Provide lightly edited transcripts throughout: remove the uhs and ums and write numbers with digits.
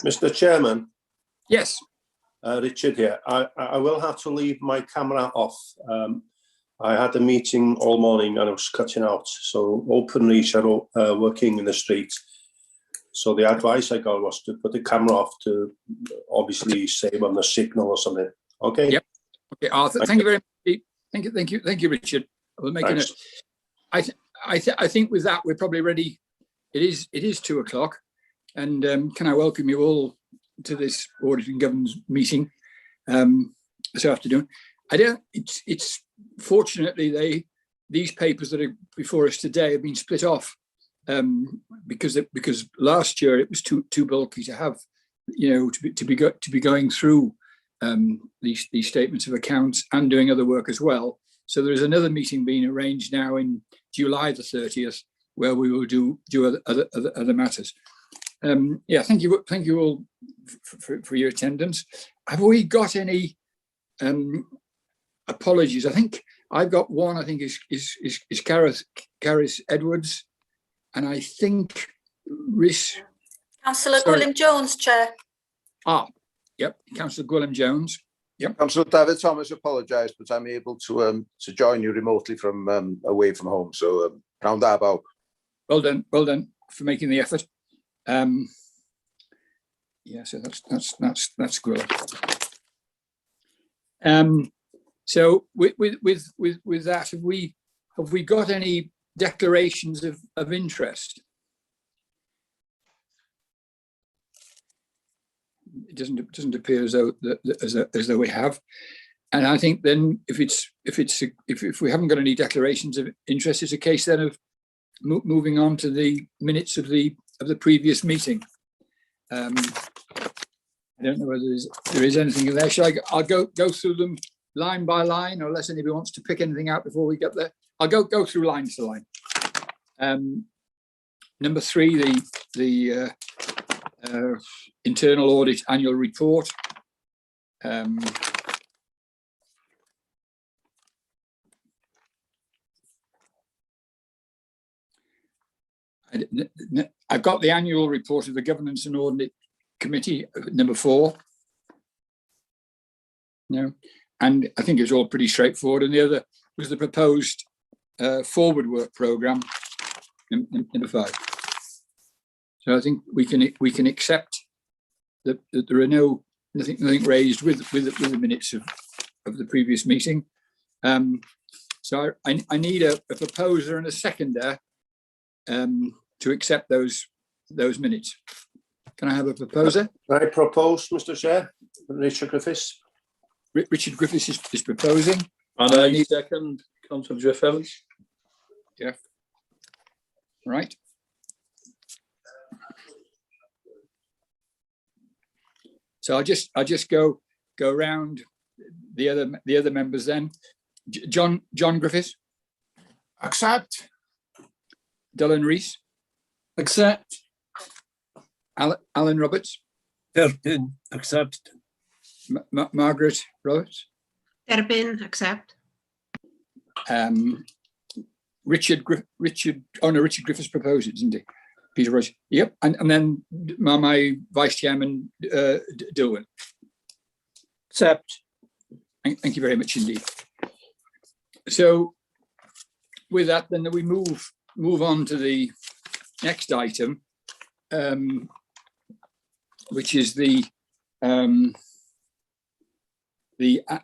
Mr. Chairman. Yes. Richard here. I will have to leave my camera off. I had a meeting all morning and I was cutting out. So open reach are working in the street. So the advice I got was to put the camera off to obviously save on the signal or something. Okay. Yep. Okay. Thank you very much. Thank you, Richard. We'll make it. I think with that we're probably ready. It is 2 o'clock, and can I welcome you all to this Audit and Governance meeting this afternoon. It's fortunately these papers that are before us today have been split off because last year it was too bulky to have, to be going through these statements of accounts and doing other work as well. So there is another meeting being arranged now in July the 30th where we will do other matters. Thank you all for your attendance. Have we got any apologies? I think I've got one. I think is Caris Edwards, and I think Councillor Gwilym Jones, Chair. Yep, Councillor Gwilym Jones. Yep. Councillor David Thomas apologised, but I'm able to join you remotely from away from home. So round that about. Well done for making the effort. So that's good. So with that, have we got any declarations of interest? It doesn't appear as though we have, and I think then if we haven't got any declarations of interest, it's a case then of moving on to the minutes of the previous meeting. I don't know whether there is anything in there. I'll go through them line by line, or unless anybody wants to pick anything out before we get there. I'll go through line to line. Number 3, the internal audit annual report. I've got the annual report of the Governance and Audit Committee, number 4. And I think it's all pretty straightforward. And the other was the proposed forward work programme, number 5. So I think we can accept that there are nothing raised with the minutes of the previous meeting. So I need a proposer and a seconder to accept those minutes. Can I have a proposer? I propose, Mr. Chair, Richard Griffiths. Richard Griffiths is proposing. And I need second, Councillor Jeff Evans. Jeff. Right. So I'll just go around the other members then. John Griffiths. Accept. Dylan Rees. Accept. Alan Roberts. Derbyn. Accept. Margaret Roberts. Derbyn. Accept. Richard Griffiths proposes, isn't he? Peter Royce. Yep. And then my vice chairman, Dilwyn. Accept. Thank you very much indeed. So with that, then we move on to the next item, which is the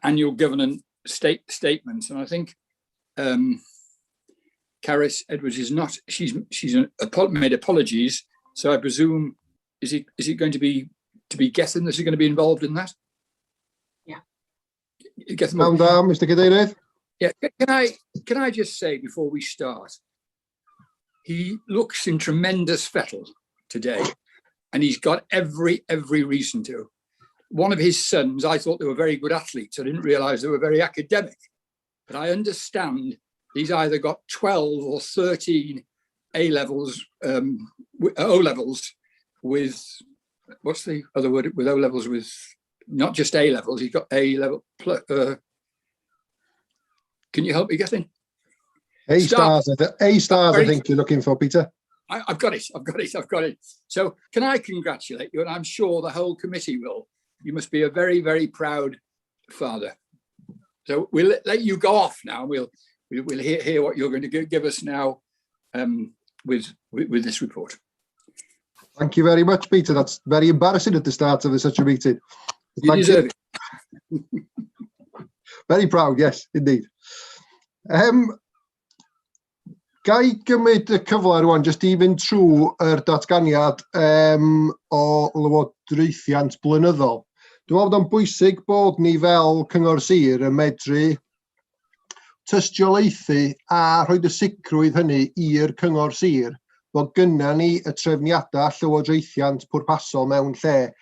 annual governance statements. And I think Caris Edwards is not. She's made apologies. So I presume is it going to be Gethin that's going to be involved in that? Yeah. Calm down, Mr. Cadeirydd. Yeah. Can I just say before we start, he looks in tremendous fettle today, and he's got every reason to. One of his sons, I thought they were very good athletes. I didn't realise they were very academic, but I understand he's either got 12 or 13 O-levels with, what's the other word, with O-levels with, not just A-levels, he's got A-level, can you help me get in? A stars, I think you're looking for, Peter. I've got it. So can I congratulate you? And I'm sure the whole committee will. You must be a very, very proud father. So we'll let you go off now. We'll hear what you're going to give us now with this report. Thank you very much, Peter. That's very embarrassing at the start of such a meeting. You deserve it. Very proud, yes, indeed. Ga I gymryd y cyfle rwan, jyst i fynd trwy'r datganiad o lywodraethiant blynyddol. Dwi'n meddwl bod o'n bwysig bod ni fel cyngor sir yn medru tystiolaethu a rhoi y sicrwydd hynny i'r cyngor sir bod gynna ni y trefniadau llywodraethiant pwrpasol mewn lle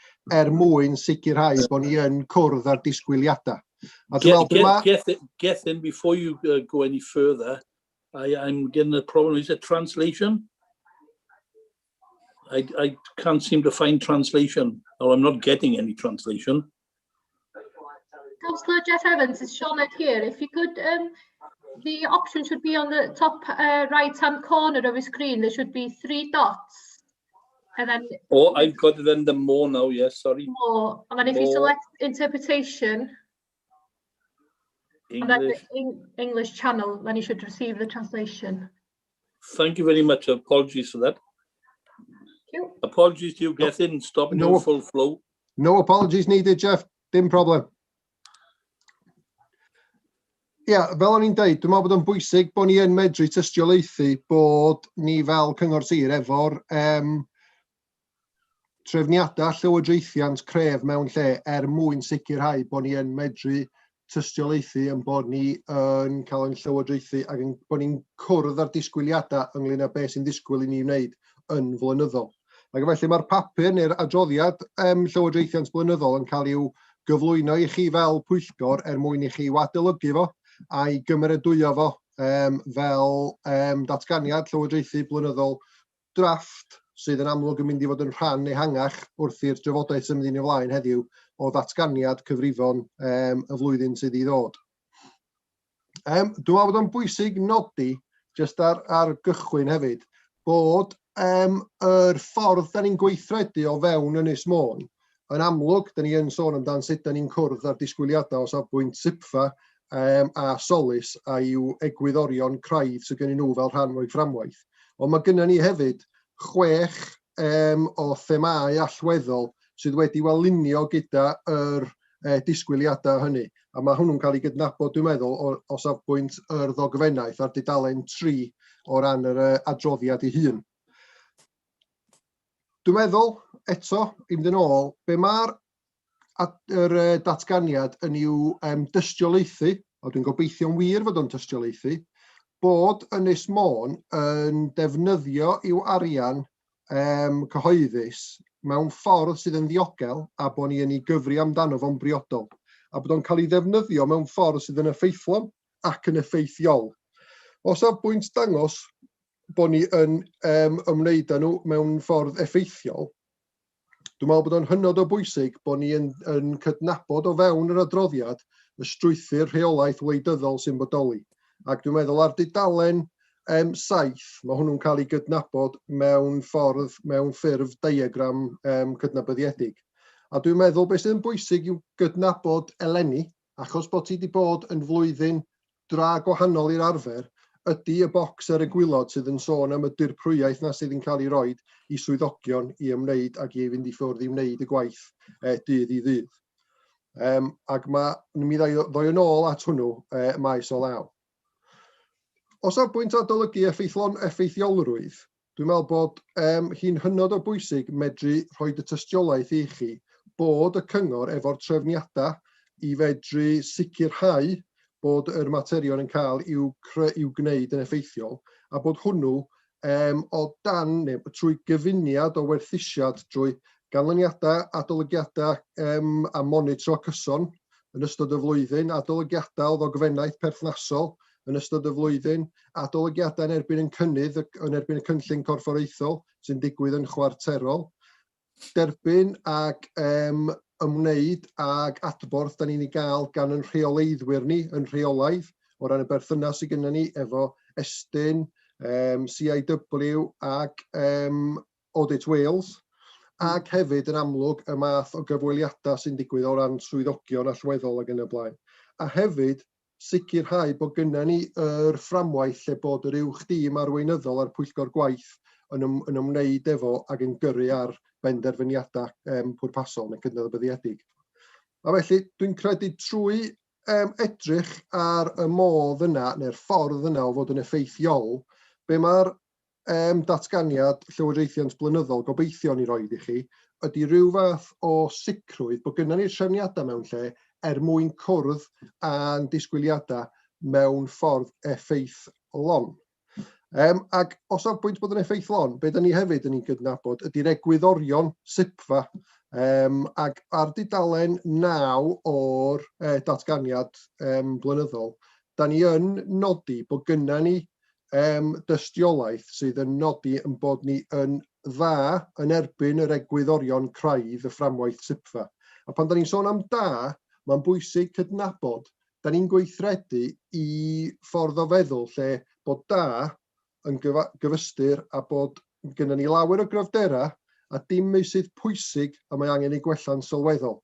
mwyn sicrhau bod ni yn cwrdd ar disgwyliadau. Get in before you go any further. I'm getting a problem. Is it translation? I can't seem to find translation, or I'm not getting any translation. Councillor Jeff Evans, is Sean here? If you could, the option should be on the top right-hand corner of the screen. There should be 3 dots. And then. Oh, I've got it under more now. Yes, sorry. More. And then if you select interpretation. English. And then the English channel, then you should receive the translation. Thank you very much. Apologies for that. Thank you. Apologies to you, Gethin. Stop in your full flow. No apologies needed, Jeff. Dim problem. Fel o'n i'n deud, dwi'n meddwl bod o'n bwysig bod ni yn medru tystiolaethu bod ni fel cyngor sir efo'r trefniadau llywodraethiant cref mewn lle mwyn sicrhau bod ni yn medru tystiolaethu yn bod ni yn cael ein llywodraethu ac bod ni'n cwrdd ar disgwyliadau ynglyn â beth sy'n disgwyl i ni wneud yn flynyddol. Ac felly mae'r papur neu'r adroddiad llywodraethiant blynyddol yn cael i'w gyflwyno i chi fel Pwyllgor mwyn i chi wadolygu fo a'i gymeradwyo fo fel datganiad llywodraethu blynyddol drafft sydd yn amlwg yn mynd i fod yn rhan ehangach wrth i'r drafodaeth symud yn ei flaen heddiw o ddatganiad cyfrifon y flwyddyn sydd i ddod. Dwi'n meddwl bod o'n bwysig nodi, jyst ar gychwyn hefyd, bod yr ffordd da ni'n gweithredu o fewn Ynys Môn, yn amlwg, da ni yn sôn amdan sut da ni'n cwrdd ar disgwyliadau o safbwynt SIPFA a Solus a i'w egwyddorion craidd sydd gen nhw fel rhan o'i fframwaith. Ond mae gennym ni hefyd 6 o themau allweddol sydd wedi walunio gyda yr disgwyliadau hynny. A mae hwnnw'n cael ei gydnabod, dwi'n meddwl, o safbwynt yr ddogfennaeth ar dudalen 3 o ran yr adroddiad ei hun. Dwi'n meddwl, eto, i fynd yn ôl, be mae'r datganiad yn i'w dystiolaethu, a dwi'n gobeithio'n wir fod o'n dystiolaethu, bod Ynys Môn yn defnyddio i'w arian cyhoeddus mewn ffordd sydd yn ddiogel a bod ni yn ei gyfri amdano fo'n briodol. A bod o'n cael ei ddefnyddio mewn ffordd sydd yn effeithlon ac yn effeithiol. O safbwynt dangos bod ni yn ymwneud â nhw mewn ffordd effeithiol, dwi'n meddwl bod o'n hynod o bwysig bod ni yn cydnabod o fewn yr adroddiad y strwythur rheolaeth wleidyddol sy'n bodoli. Ac dwi'n meddwl ar dudalen 7, mae hwnnw'n cael ei gydnabod mewn ffurf diagram cydnabyddiedig. A dwi'n meddwl beth sy'n bwysig yw gydnabod eleni, achos bod ti wedi bod yn flwyddyn dra gwahanol i'r arfer, ydy y bocs ar y gwylod sydd yn sôn am y dirprwyaeth na sydd yn cael ei roi i swyddogion i ymwneud ac i fynd i ffwrdd i wneud y gwaith dydd i ddydd. Ac mi ddoi yn ôl at hwnnw maes o law. O safbwynt adolygu effeithiolrwydd, dwi'n meddwl bod hi'n hynod o bwysig medru rhoi y tystiolaeth i chi bod y cyngor efo'r trefniadau i fedru sicrhau bod yr materion yn cael i'w gwneud yn effeithiol, a bod hwnnw o dan, neu trwy gyfuniad o werthusiad drwy ganlyniadau, adolygiadau a monitro cyson yn ystod y flwyddyn, adolygiadau o ddogfennaeth perthnasol yn ystod y flwyddyn, adolygiadau yn erbyn y cynllun corfforaethol sy'n digwydd yn chwarterol, derbyn ac ymwneud ag adborth da ni'n ei gael gan yn rheoleiddwyr ni yn rheolaidd o ran y berthynas sydd gennym ni efo estyn CIW ac Audit Wales, ac hefyd yn amlwg y math o gyfweliadau sy'n digwydd o ran swyddogion allweddol ac yn y blaen. A hefyd, sicrhau bod gynna ni yr fframwaith lle bod yr uwch dîm arweinyddol a'r pwyllgor gwaith yn ymwneud efo ac yn gyrru ar benderfyniadau pwrpasol neu cydnabyddedig. A felly, dwi'n credu trwy edrych ar y modd yna neu'r ffordd yna o fod yn effeithiol, be mae'r datganiad llywodraethiant blynyddol gobeithio ni roed i chi, ydy rhyw fath o sicrwydd bod gynna ni'r trefniadau mewn lle mwyn cwrdd a'n disgwyliadau mewn ffordd effeithlon. Ac os o'r pwynt bod yn effeithlon, be da ni hefyd yn ei gydnabod ydy'r egwyddorion SIPFA. Ac ar dudalen 9 o'r datganiad blynyddol, da ni yn nodi bod gynna ni dystiolaeth sydd yn nodi yn bod ni yn dda yn erbyn yr egwyddorion craidd y fframwaith SIPFA. A pan da ni'n sôn am da, mae'n bwysig cydnabod, da ni'n gweithredu i ffordd o feddwl lle bod da yn gyfystyr a bod gynna ni lawer o gryfderau a dim meysydd pwysig a mae angen ei gwella'n sylweddol.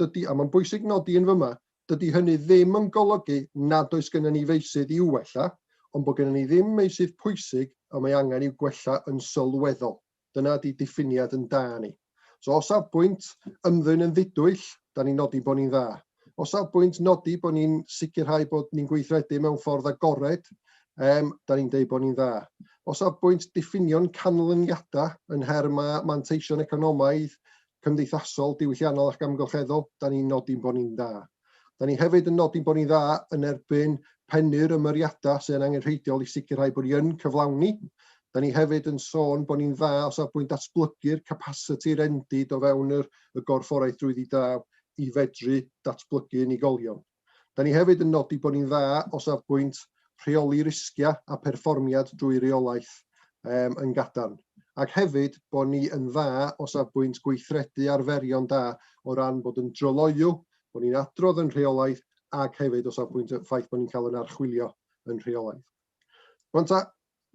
A mae'n bwysig nodi yn fyma, dydy hynny ddim yn golygu nad oes gynna ni feysydd i'w wella, ond bod gynna ni ddim meysydd pwysig a mae angen i'w gwella yn sylweddol. Dyna di diffiniad yn da ni. So os safbwynt ymddwyn yn ddidwyll, da ni'n nodi bod ni'n dda. Os safbwynt nodi bod ni'n sicrhau bod ni'n gweithredu mewn ffordd agored, da ni'n deud bod ni'n dda. Os safbwynt diffinio'n canlyniadau yn her manteision economaidd, cymdeithasol, diwylliannol ac amgylcheddol, da ni'n nodi bod ni'n dda. Da ni hefyd yn nodi bod ni'n dda yn erbyn pennu'r ymyriadau sy'n angenrheidiol i sicrhau bod ni yn cyflawni. Da ni hefyd yn sôn bod ni'n dda o safbwynt datblygu'r capacity rendid o fewn y gorfforaeth drwy ddaw i fedru datblygu unigolion. Da ni hefyd yn nodi bod ni'n dda o safbwynt rheoli risgiau a perfformiad drwy reolaeth yn gadarn. Ac hefyd bod ni yn dda o safbwynt gweithredu arferion da o ran bod yn dryloyw, bod ni'n adrodd yn rheolaeth ac hefyd o safbwynt y ffaith bod ni'n cael yn archwilio yn rheolaeth.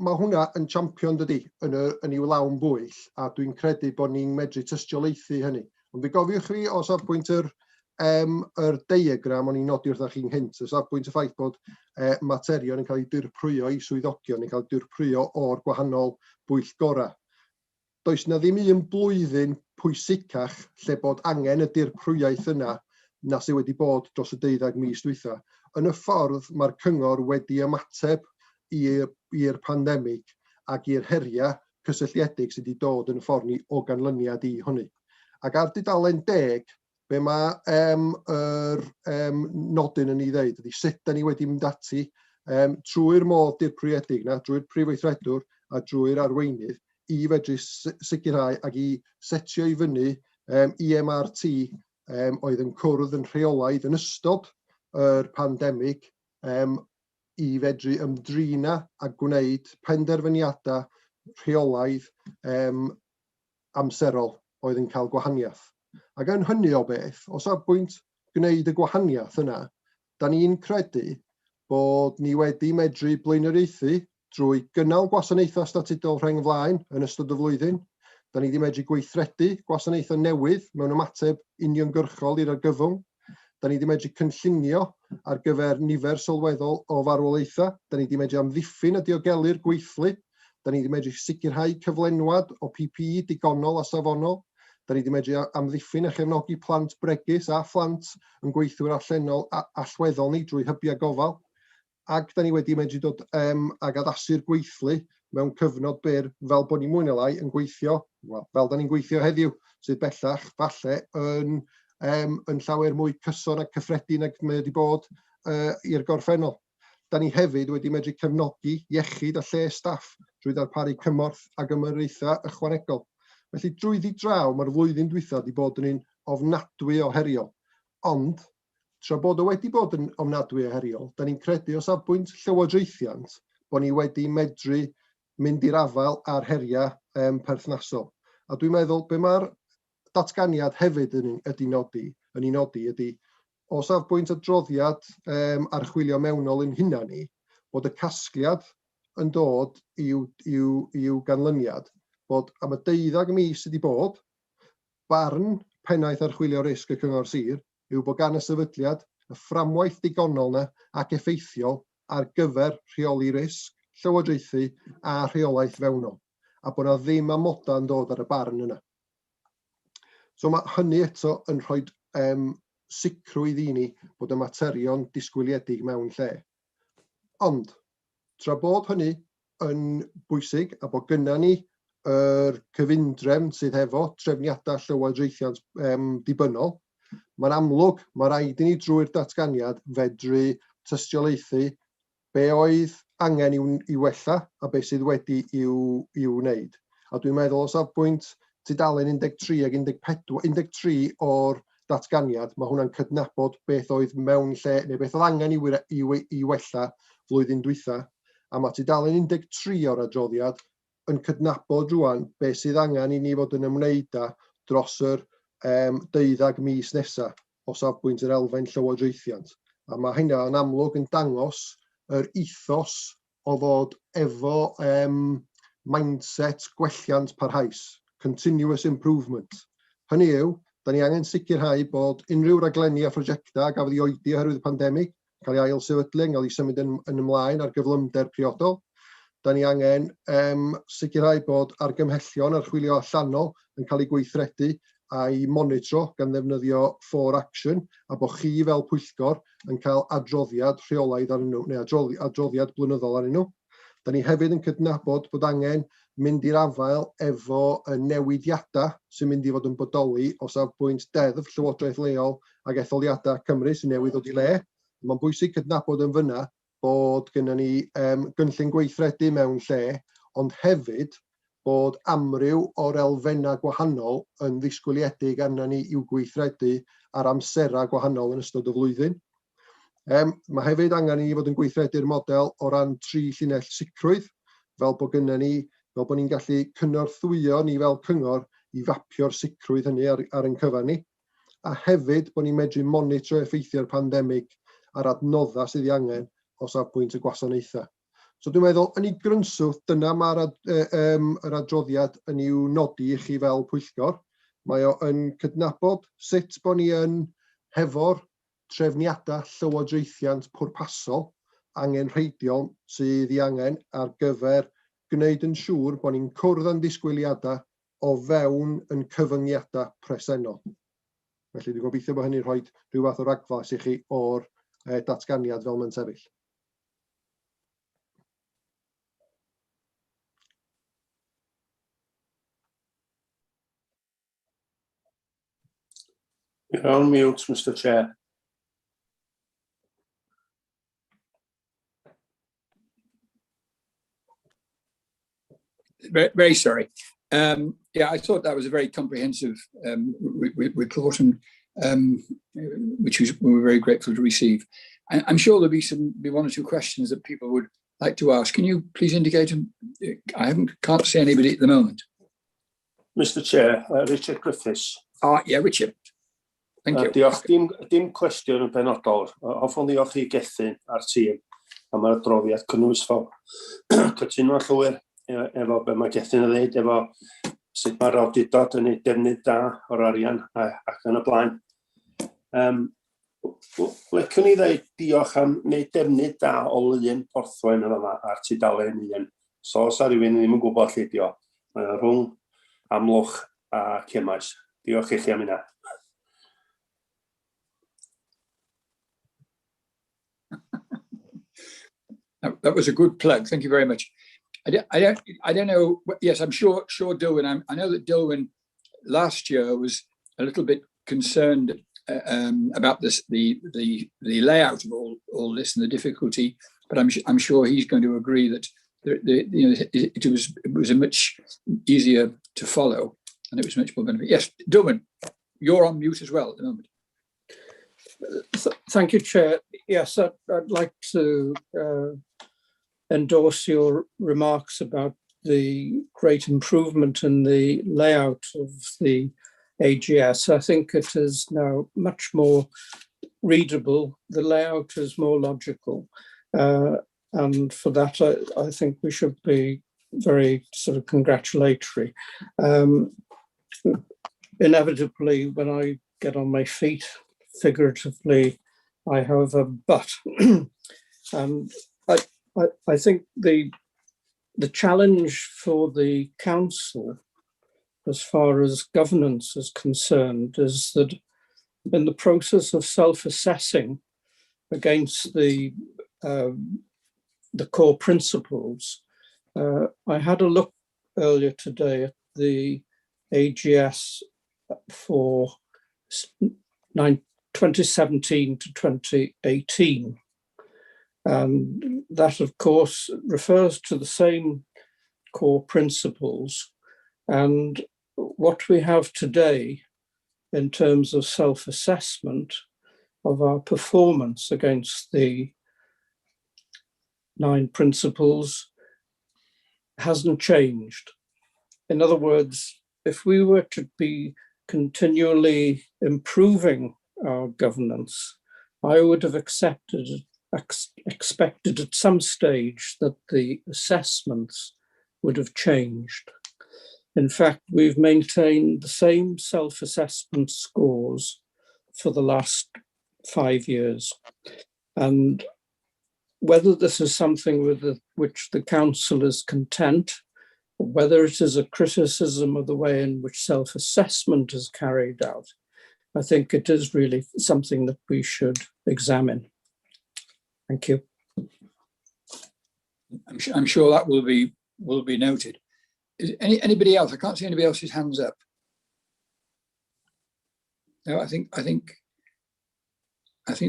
Mae hwnna yn champion dydy yn i'w lawn bwyll a dwi'n credu bod ni'n medru tystiolaethu hynny. Ond fe gofiwch chi o safbwynt yr diagram o'n i'n nodi wrthych chi'n hynt, o safbwynt y ffaith bod materion yn cael ei dirprwyo i swyddogion, yn cael ei dirprwyo o'r gwahanol bwyllgorau. Does na ddim un blwyddyn pwysicach lle bod angen y dirprwyaeth yna na sydd wedi bod dros y 12 mis dwytha. Yn y ffordd mae'r cyngor wedi ymateb i'r pandemig ac i'r heriau cysylltiedig sydd wedi dod yn y ffordd ni o ganlyniad i hynny. Ac ar dudalen 10, be mae nodyn yn ei ddeud ydy sut da ni wedi mynd ati trwy'r modd dirprwyedig na, drwy'r prif weithredwr a drwy'r arweinydd i fedru sicrhau ac i setio i fyny EMRT oedd yn cwrdd yn rheolaidd yn ystod yr pandemig i fedru ymdrina a gwneud penderfyniadau rheolaidd amserol oedd yn cael gwahaniaeth. Ac yn hynny o beth, o safbwynt gwneud y gwahaniaeth yna, da ni'n credu bod ni wedi medru blaenoriaethu drwy gynnal gwasanaethau statudol rhengflaen yn ystod y flwyddyn. Da ni wedi medru gweithredu gwasanaethau newydd mewn ymateb uniongyrchol i'r argyfwng. Da ni wedi medru cynllunio ar gyfer nifer sylweddol o farwolaethau. Da ni wedi medru amddiffyn a diogelu'r gweithlu. Da ni wedi medru sicrhau cyflenwad o PPE digonol a safonol. Da ni wedi medru amddiffyn a chefnogi plant bregus a phlant yn gweithwyr allweddol ni drwy hybiau gofal. Ac da ni wedi medru dod ag addasu'r gweithlu mewn cyfnod byr fel bod ni mwy neu lai yn gweithio, fel da ni'n gweithio heddiw, sydd bellach falle yn llawer mwy cyson ac cyffredin ac mae wedi bod i'r gorffennol. Da ni hefyd wedi medru cefnogi iechyd a lle staff drwy ddarparu cymorth ac ymyrraethau ychwanegol. Felly drwyddi draw mae'r flwyddyn dwytha wedi bod yn un ofnadwy o heriol. Ond, tra bod o wedi bod yn ofnadwy o heriol, da ni'n credu o safbwynt llywodraethiant bod ni wedi medru mynd i'r afael ar heriau perthnasol. A dwi'n meddwl be mae'r datganiad hefyd yn ei nodi ydy o safbwynt adroddiad archwilio mewnol yn hunan ni, bod y casgliad yn dod i'w ganlyniad bod am y 12 mis sydd wedi bod, barn pennaeth archwilio risg y cyngor sir yw bod gan y sefydliad y fframwaith digonol yna ac effeithiol ar gyfer rheoli risg, llywodraethu a rheolaeth fewnol, a bod yna ddim amoda yn dod ar y barn yna. So mae hynny eto yn rhoi sicrwydd i ni bod y materion disgwyliedig mewn lle. Ond, tra bod hynny yn bwysig a bod gynna ni yr cyfundrefn sydd hefo trefniadau llywodraethiant dibynnol, mae'n amlwg, mae rhaid i ni drwy'r datganiad fedru tystiolaethu be oedd angen i'w wella a be sydd wedi i'w wneud. A dwi'n meddwl o safbwynt tudalen 13 ac 13 o'r datganiad, mae hwnna'n cydnabod beth oedd mewn lle, neu beth oedd angen i wella flwyddyn dwytha, a mae tudalen 13 o'r adroddiad yn cydnabod rwan beth sydd angen i ni fod yn ymwneud â dros yr 12 mis nesaf o safbwynt yr elfen llywodraethiant. A mae hynna yn amlwg yn dangos yr ethos o fod efo mindset gwelliant parhaus, continuous improvement. Hynny yw, da ni angen sicrhau bod unrhyw raglenni a phrosiectau gafodd ei oedi oherwydd y pandemig, cael ei ail sefydlu, cael ei symud yn ymlaen ar gyflymder priodol. Da ni angen sicrhau bod argymhellion archwilio allanol yn cael ei gweithredu a'i monitro gan ddefnyddio for action, a bod chi fel Pwyllgor yn cael adroddiad rheolaidd arnyn nhw, neu adroddiad blynyddol arnyn nhw. Da ni hefyd yn cydnabod bod angen mynd i'r afael efo newidiadau sy'n mynd i fod yn bodoli o safbwynt deddf Llywodraeth leol ac etholiadau Cymru sy'n newydd ddod i le. Mae'n bwysig cydnabod yn fyna bod gennym ni gynllun gweithredu mewn lle, ond hefyd bod amryw o'r elfennau gwahanol yn ddisgwyliedig arna ni i'w gweithredu ar amserau gwahanol yn ystod y flwyddyn. Mae hefyd angen i ni fod yn gweithredu'r model o ran 3 llinell sicrwydd, fel bod ni'n gallu cynorthwyo ni fel cyngor i fapio'r sicrwydd hynny ar ein cyfan ni, a hefyd bod ni'n medru monitro effeithio'r pandemig a'r adnoddau sydd ei angen o safbwynt y gwasanaethau. So dwi'n meddwl, yn ei grynswth, dyna mae'r adroddiad yn i'w nodi i chi fel Pwyllgor. Mae o yn cydnabod sut bod ni yn hefo'r trefniadau llywodraethiant pwrpasol angenrheidiol sydd ei angen ar gyfer gwneud yn siŵr bod ni'n cwrdd â'n disgwyliadau o fewn yn cyfyngiadau presennol. Felly dwi'n gobeithio bod hynny'n rhoi rhyw fath o ragflas i chi o'r datganiad fel mae'n sefyll. You're on mute, Mr. Chair. Very sorry. Yeah, I thought that was a very comprehensive report, and which we were very grateful to receive. I'm sure there'll be 1 or 2 questions that people would like to ask. Can you please indicate them? Can't see anybody at the moment. Mr. Chair, Richard Griffiths. Yeah, Richard. Thank you. Diolch, dim cwestiwn yn benodol. Hoffwn ddiolch i Gethin a'r tîm am yr adroddiad cynnwys fawr. Cytuno llwyr efo be mae Gethin yn dweud, efo sut mae'r awdurdod yn ei defnydd da o'r arian ac yn y blaen. Lecwn i ddweud diolch am wneud defnydd da o lun porthwain yn yma ar tudalen 1. So os rhywun ddim yn gwybod lle dio. Mae'n rhwng Amlwch a Cemais. Diolch i chi am hynna. That was a good plug. Thank you very much. I don't know. Yes, I'm sure Dilwyn. I know that Dilwyn last year was a little bit concerned about the layout of all this and the difficulty. But I'm sure he's going to agree that it was a much easier to follow and it was much more benefit. Yes, Dilwyn, you're on mute as well at the moment. Thank you, Chair. Yes, I'd like to endorse your remarks about the great improvement in the layout of the AGS. I think it is now much more readable. The layout is more logical. and for that I think we should be very sort of congratulatory. Inevitably, when I get on my feet, figuratively, I have a but. And I think the challenge for the council, as far as governance is concerned, is that in the process of self-assessing against the core principles, I had a look earlier today at the AGS for 2017 to 2018. And that, of course, refers to the same core principles. And what we have today in terms of self-assessment of our performance against the 9 principles hasn't changed. In other words, if we were to be continually improving our governance, I would have expected at some stage that the assessments would have changed. In fact, we've maintained the same self-assessment scores for the last 5 years. And whether this is something with which the council is content, or whether it is a criticism of the way in which self-assessment is carried out, I think it is really something that we should examine. Thank you. I'm sure that will be noted. Is anybody else? I can't see anybody else's hands up. No, I think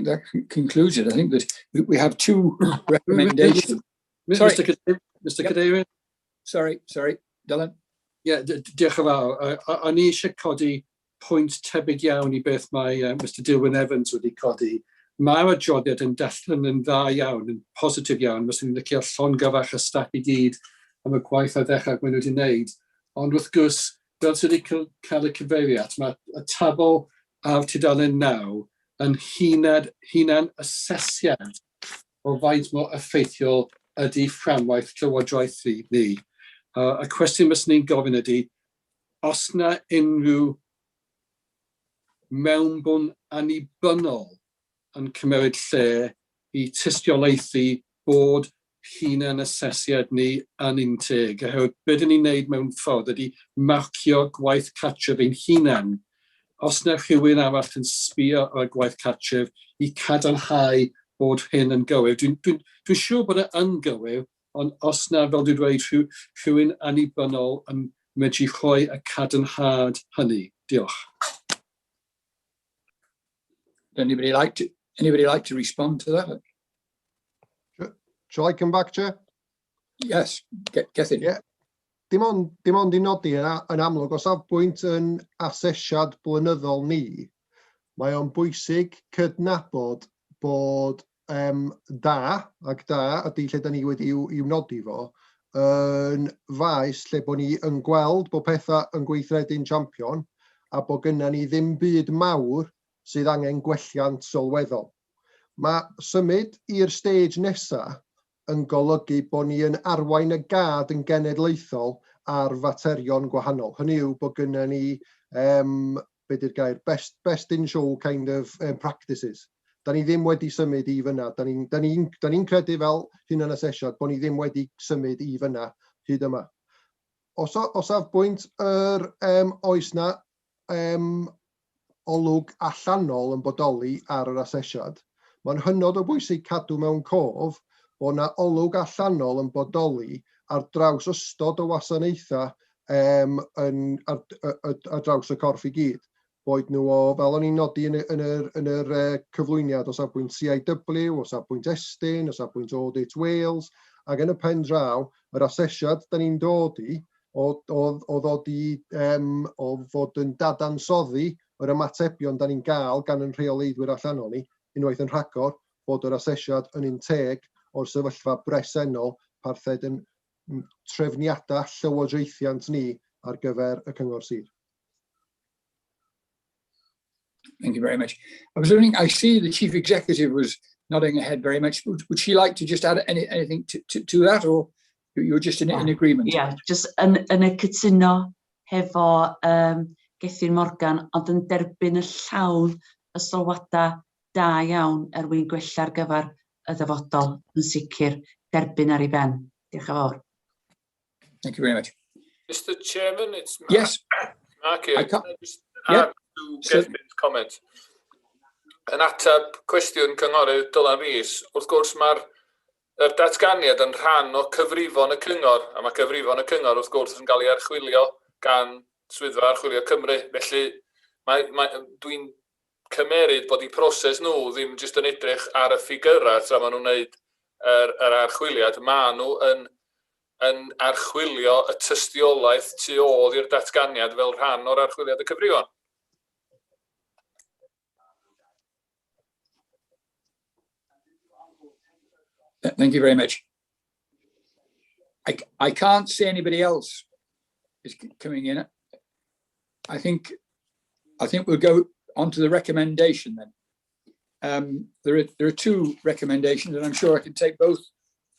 that concludes it. I think that we have 2 recommendations. Mr. Cadeirydd. Sorry, Dylan. Yeah, diolch yn fawr. O'n i eisiau codi pwynt tebyg iawn I beth mae Mr Dilwyn Evans wedi codi. Mae'r adroddiad yn darllen yn dda iawn, yn positif iawn. Fyswn ni'n licio llongyfarch y staff I gyd am y gwaith a ddechrau maen nhw wedi wneud. Ond wrth gwrs, fel sydd wedi cael y cyfeiriad, mae y tabl ar tudalen 9 yn hunan asesiad o faint mor effeithiol ydy fframwaith Llywodraethu ni. Y cwestiwn bys ni'n gofyn ydy, os na unrhyw mewnbwn annibynnol yn cymryd lle I tystiolaethu bod hunan asesiad ni yn unteg. Oherwydd beth ni'n neud mewn ffordd ydy marcio gwaith cartref ein hunan. Os na rhywun arall yn sbio ar gwaith cartref I cadarnhau bod hyn yn gywir. Dwi'n siŵr bod yn gywir, ond os na, fel dwi'n dweud, rhywun annibynnol yn medru rhoi y cadarnhad hynny. Diolch. Anybody like to respond to that? Shall I come back, Chair? Yes, get in. Yeah. Dim ond I nodi yn amlwg o safbwynt yn asesiad blynyddol ni, mae o'n bwysig cydnabod bod da ydy lle da ni wedi i'w nodi fo, yn faes lle bod ni yn gweld bod pethau yn gweithredu'n champion a bod gynna ni ddim byd mawr sydd angen gwelliant sylweddol. Mae symud i'r stage nesaf yn golygu bod ni yn arwain y gad yn genedlaethol ar faterion gwahanol. Hynny yw bod gynna ni, beth yw'r gair, best in show kind of practices. Da ni ddim wedi symud I fyna. Da ni'n credu fel hunan asesiad bod ni ddim wedi symud I fyna hyd yma. O safbwynt oes na olwg allanol yn bodoli ar yr asesiad, mae'n hynod o bwysig cadw mewn cof bod na olwg allanol yn bodoli ar draws ystod o wasanaethau ar draws y corff I gyd. Boed nhw o, fel o'n i'n nodi yn yr cyflwyniad, o safbwynt CIW, o safbwynt Estyn, o safbwynt Audit Wales, ac yn y pen draw, yr asesiad da ni'n dod I, o fod yn dadansoddi yr ymatebion da ni'n gael gan yn rheoleidwyr allanol ni, unwaith yn rhagor bod yr asesiad yn un teg o'r sefyllfa bresennol parthed yn trefniadau llywodraethiant ni ar gyfer y cyngor sir. Thank you very much. I was wondering, I see the Chief Executive was nodding her head very much. Would she like to just add anything to that, or you're just in agreement? Yeah, just yn y cytuno hefo Gethin Morgan, ond yn derbyn y llawn y sylwadau da iawn mwyn gwella ar gyfer y dyfodol yn sicr derbyn ar ei ben. Diolch yn fawr. Thank you very much. Mr. Chairman, it's Mark. Yes. Mark here. I Can can't. I just Yeah. add to Gethin's comment? Yn ateb cwestiwn cynghorydd Dylan Rhys, wrth gwrs mae'r datganiad yn rhan o cyfrifon y cyngor, a mae cyfrifon y cyngor wrth gwrs yn cael ei archwilio gan Swyddfa Archwilio Cymru. Felly dwi'n cymeryd bod eu proses nhw ddim jyst yn edrych ar y ffigurau tra maen nhw'n gwneud yr archwiliad. Maen nhw yn archwilio y tystiolaeth tu ôl i'r datganiad fel rhan o'r archwiliad y cyfrifon. Thank you very much. I can't see anybody else is coming in. I think we'll go on to the recommendation then. There are two recommendations, and I'm sure I can take both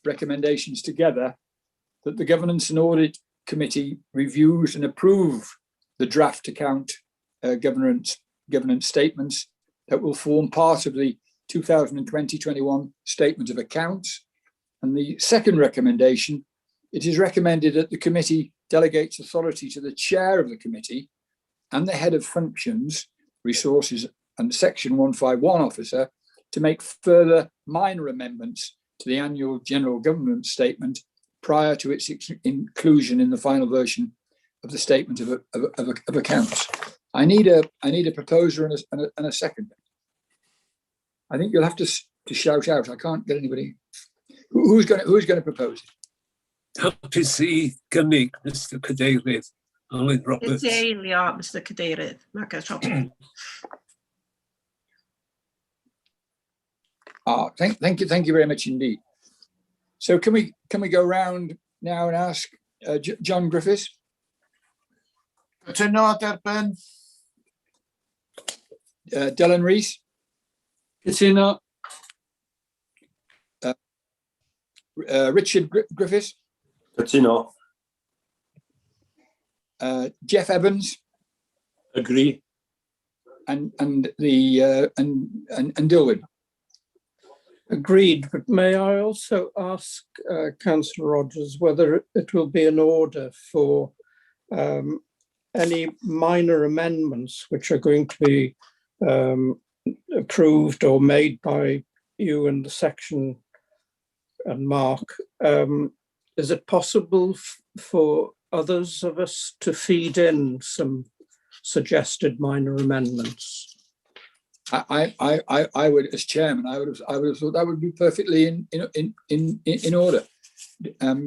recommendations together. That the Governance and Audit Committee reviews and approve the draft account governance statements that will form part of the 2020-21 Statement of Accounts. And the second recommendation, it is recommended that the committee delegates authority to the chair of the committee and the head of functions, resources and section 151 officer to make further minor amendments to the annual general government statement prior to its inclusion in the final version of the statement of accounts. I need a proposer and a second. I think you'll have to shout out. I can't get anybody. Who's going to propose it? Hapus I gynnig, Mr. Cadeirydd, Alan Roberts. Eilio, Mr. Cadeirydd. Marcus Roberts. Thank you very much indeed. So can we go round now and ask John Griffiths? Cytuno, derbyn. Dylan Rees? Cytuno. Richard Griffiths? Cytuno. Jeff Evans? Agree. And Dilwyn? Agreed, but may I also ask Councillor Rogers whether it will be in order for any minor amendments which are going to be approved or made by you and the section and Mark. Is it possible for others of us to feed in some suggested minor amendments? I would, as chairman, I would have thought that would be perfectly in order. Do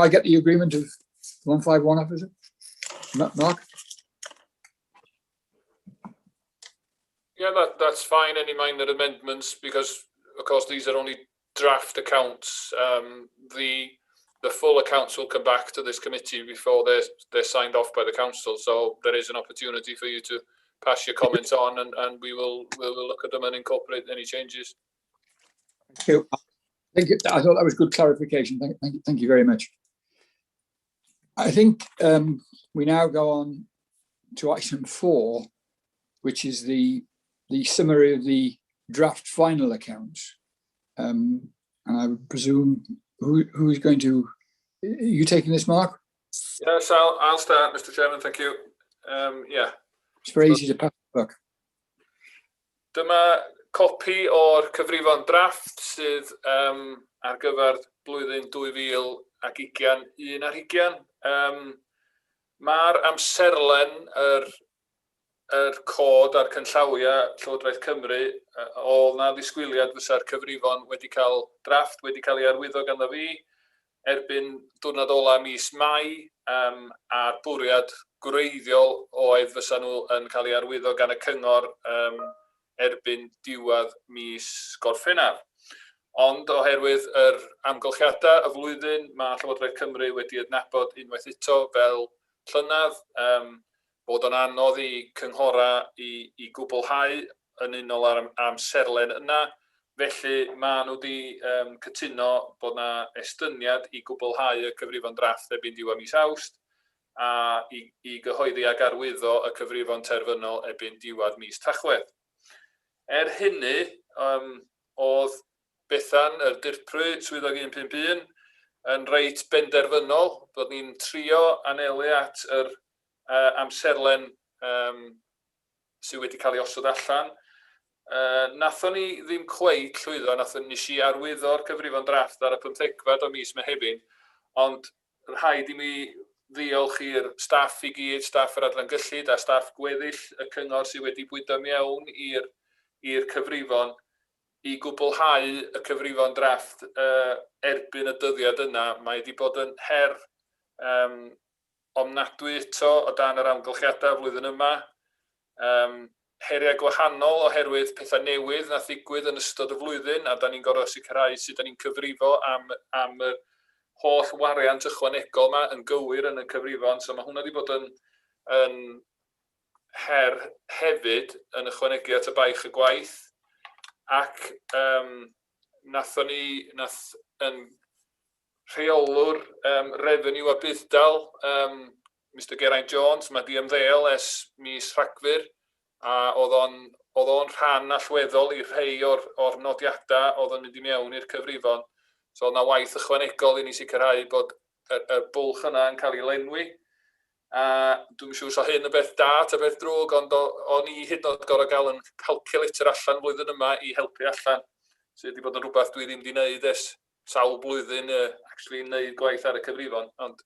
I get the agreement of 151 officer? Mark? Yeah, that's fine. Any minor amendments, because of course these are only draft accounts. The full accounts will come back to this committee before they're signed off by the council. So there is an opportunity for you to pass your comments on, and we will look at them and incorporate any changes. Thank you. I thought that was good clarification. Thank you very much. I think we now go on to item 4, which is the summary of the draft final accounts. And I would presume who's going to, are you taking this, Mark? Yes, I'll start, Mr. Chairman. Thank you. Yeah. It's very easy to pass the buck. Dyma copi o'r cyfrifon drafft sydd ar gyfer blwyddyn 2021 ar 20. Mae'r amserlen yr cod a'r cynllawiau Llywodraeth Cymru oedd na ddisgwyliad fysa'r cyfrifon wedi cael drafft, wedi cael ei arwyddo ganddo fi erbyn diwrnod ola mis Mai, a'r bwriad gwreiddiol oedd fysa nhw yn cael ei arwyddo gan y cyngor erbyn diwedd mis Gorffennaf. Ond oherwydd yr amgylchiadau y flwyddyn, mae Llywodraeth Cymru wedi adnabod unwaith eto fel llynedd, bod o'n anodd i cynghora i gwblhau yn unol ar amserlen yna. Felly mae nhw wedi cytuno bod yna estyniad i gwblhau y cyfrifon drafft erbyn diwedd mis Awst a i gyhoeddi ag arwyddo y cyfrifon terfynol erbyn diwedd mis Tachwedd. Hynny, oedd Bethan, yr dirprwy swyddog 151, yn reit benderfynol bod ni'n trio anelu at yr amserlen sydd wedi cael ei osod allan. Nathon ni ddim cweit llwyddo, nes i arwyddo'r cyfrifon drafft ar y 15fed o mis Mehefin, ond rhaid i mi ddiolch i'r staff i gyd, staff yr adran gyllid a staff gweddill y cyngor sydd wedi bwydo mewn i'r cyfrifon i gwblhau y cyfrifon drafft erbyn y dyddiad yna. Mae wedi bod yn her ofnadwy eto o dan yr amgylchiadau flwyddyn yma. Heriau gwahanol oherwydd pethau newydd na ddigwydd yn ystod y flwyddyn, a da ni'n gorfod sicrhau sut da ni'n cyfrifo am y holl wariant ychwanegol yma yn gywir yn y cyfrifon. So mae hwnna wedi bod yn her hefyd yn ychwanegu at y baich y gwaith. Ac nath yn rheolwr refeniw a byddal, Mr Geraint Jones, mae di ymddeol ers mis Rhagfyr, a oedd o'n rhan allweddol i rhai o'r nodiadau oedd yn mynd i mewn i'r cyfrifon. So oedd yna waith ychwanegol i ni sicrhau bod y bwlch yna yn cael ei lenwi. A dwi'n siŵr so hyn y beth da ta beth drwg, ond o'n i hyd yn oed gorfod gael yn calculator allan flwyddyn yma i helpu allan. Sydd wedi bod yn rhywbeth dwi ddim wedi gwneud ers sawl blwyddyn actually wneud gwaith ar y cyfrifon. Ond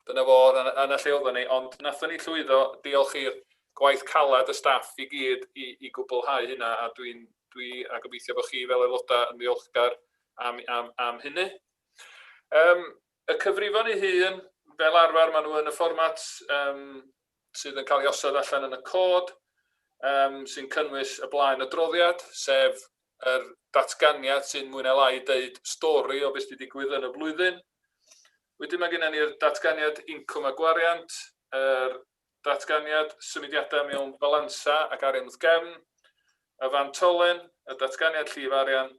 dyna fo yn y lle oedden ni. Ond nathon ni llwyddo, diolch i'r gwaith calad y staff i gyd i gwblhau hynna, a a gobeithio bod chi fel aelodau yn ddiolchgar am hynny. Y cyfrifon ei hun, fel arfer, maen nhw yn y fformat sydd yn cael ei osod allan yn y cod, sy'n cynnwys y blaen adroddiad, sef yr datganiad sy'n mwy na lai deud stori o beth sydd wedi digwydd yn y flwyddyn. Wedyn mae gennym ni'r datganiad incwm a gwariant, yr datganiad symudiadau mewn balansa ac arian wrth gefn, y fantolen, y datganiad llif arian,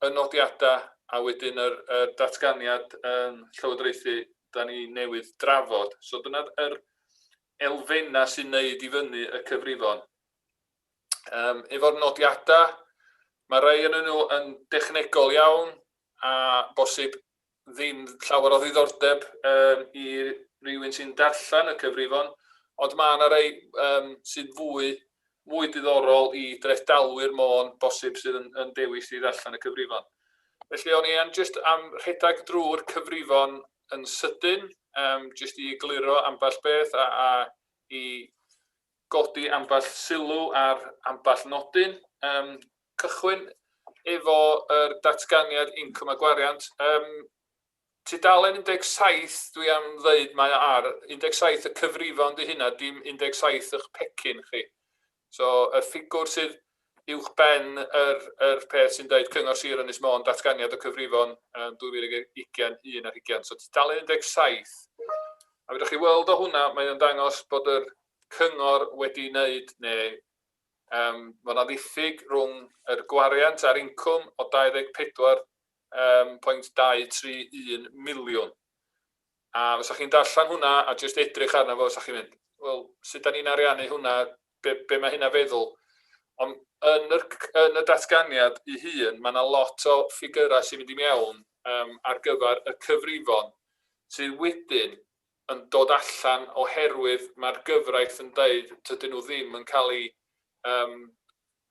y nodiadau, a wedyn yr datganiad Llywodraethu da ni newydd drafod. So dyna'r elfenna sy'n neud i fyny y cyfrifon. Efo'r nodiadau, mae rhai yn nhw yn dechnegol iawn a bosib ddim llawer o ddiddordeb i rywun sy'n darllen y cyfrifon, ond mae yna rhai sydd fwy diddorol i drethdalwyr môn bosib sydd yn dewis i ddarllen y cyfrifon. Felly o'n i yn jyst am rhedeg drwy'r cyfrifon yn sydyn, jyst i egluro ambell beth a i godi ambell sylw ar ambell nodyn. Cychwyn efo yr datganiad incwm a gwariant. Tudalen 17, dwi am ddeud mae ar 17 y cyfrifon di hynna, dim 17 i'ch pecyn chi. So y ffigwr sydd uwch ben yr peth sy'n dweud Cyngor Sir Ynys Môn datganiad o cyfrifon 2021 ar 20. So tudalen 17. A fydwch chi weld o hwnna, mae'n dangos bod yr cyngor wedi wneud, neu mae yna ddiffyg rhwng yr gwariant a'r incwm o 24.231 miliwn. A fysa chi'n darllen hwnna a jyst edrych arno fo, fysa chi'n mynd, wel, sut da ni'n ariannu hwnna, be mae hynna feddwl. Ond yn y datganiad ei hun, mae yna lot o ffigurau sy'n mynd i mewn ar gyfer y cyfrifon sydd wedyn yn dod allan oherwydd mae'r gyfraith yn dweud dydyn nhw ddim yn cael ei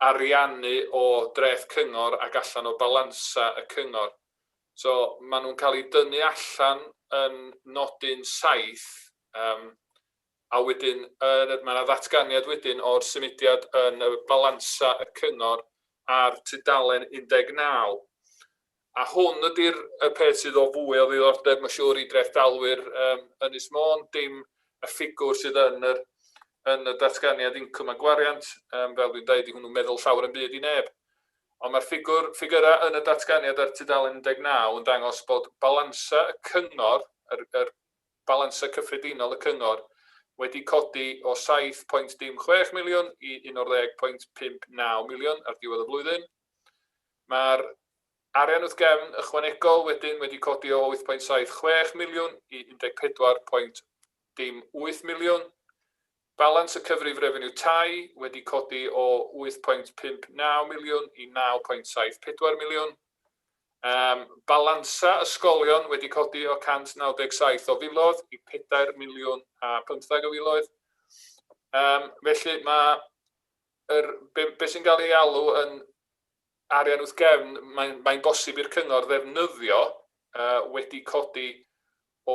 ariannu o dreth cyngor ac allan o balansa y cyngor. So maen nhw'n cael ei dynnu allan yn nodyn 7, a wedyn mae yna ddatganiad wedyn o'r symudiad yn y balansa y cyngor ar tudalen 19. A hwn ydy'r peth sydd o fwy o ddiddordeb, mae'n siŵr i drethdalwyr Ynys Môn, dim y ffigwr sydd yn y datganiad incwm a gwariant, fel dwi'n dweud, i hwnnw'n meddwl llawer yn byd i neb. Ond mae'r ffigurau yn y datganiad ar tudalen 19 yn dangos bod balansa y cyngor, yr balansa cyffredinol y cyngor, wedi codi o 7.16 miliwn i 11.59 miliwn ar diwedd y flwyddyn. Mae'r arian wrth gefn ychwanegol wedyn wedi codi o 8.76 miliwn i 14.18 miliwn. Balans y cyfrif refeniw tai wedi codi o 8.59 miliwn i 9.74 miliwn. Balansa ysgolion wedi codi o 197 o filoedd i 4 miliwn a 15 o filoedd. Felly mae beth sy'n cael ei alw yn arian wrth gefn, mae'n bosib i'r cyngor ddefnyddio wedi codi o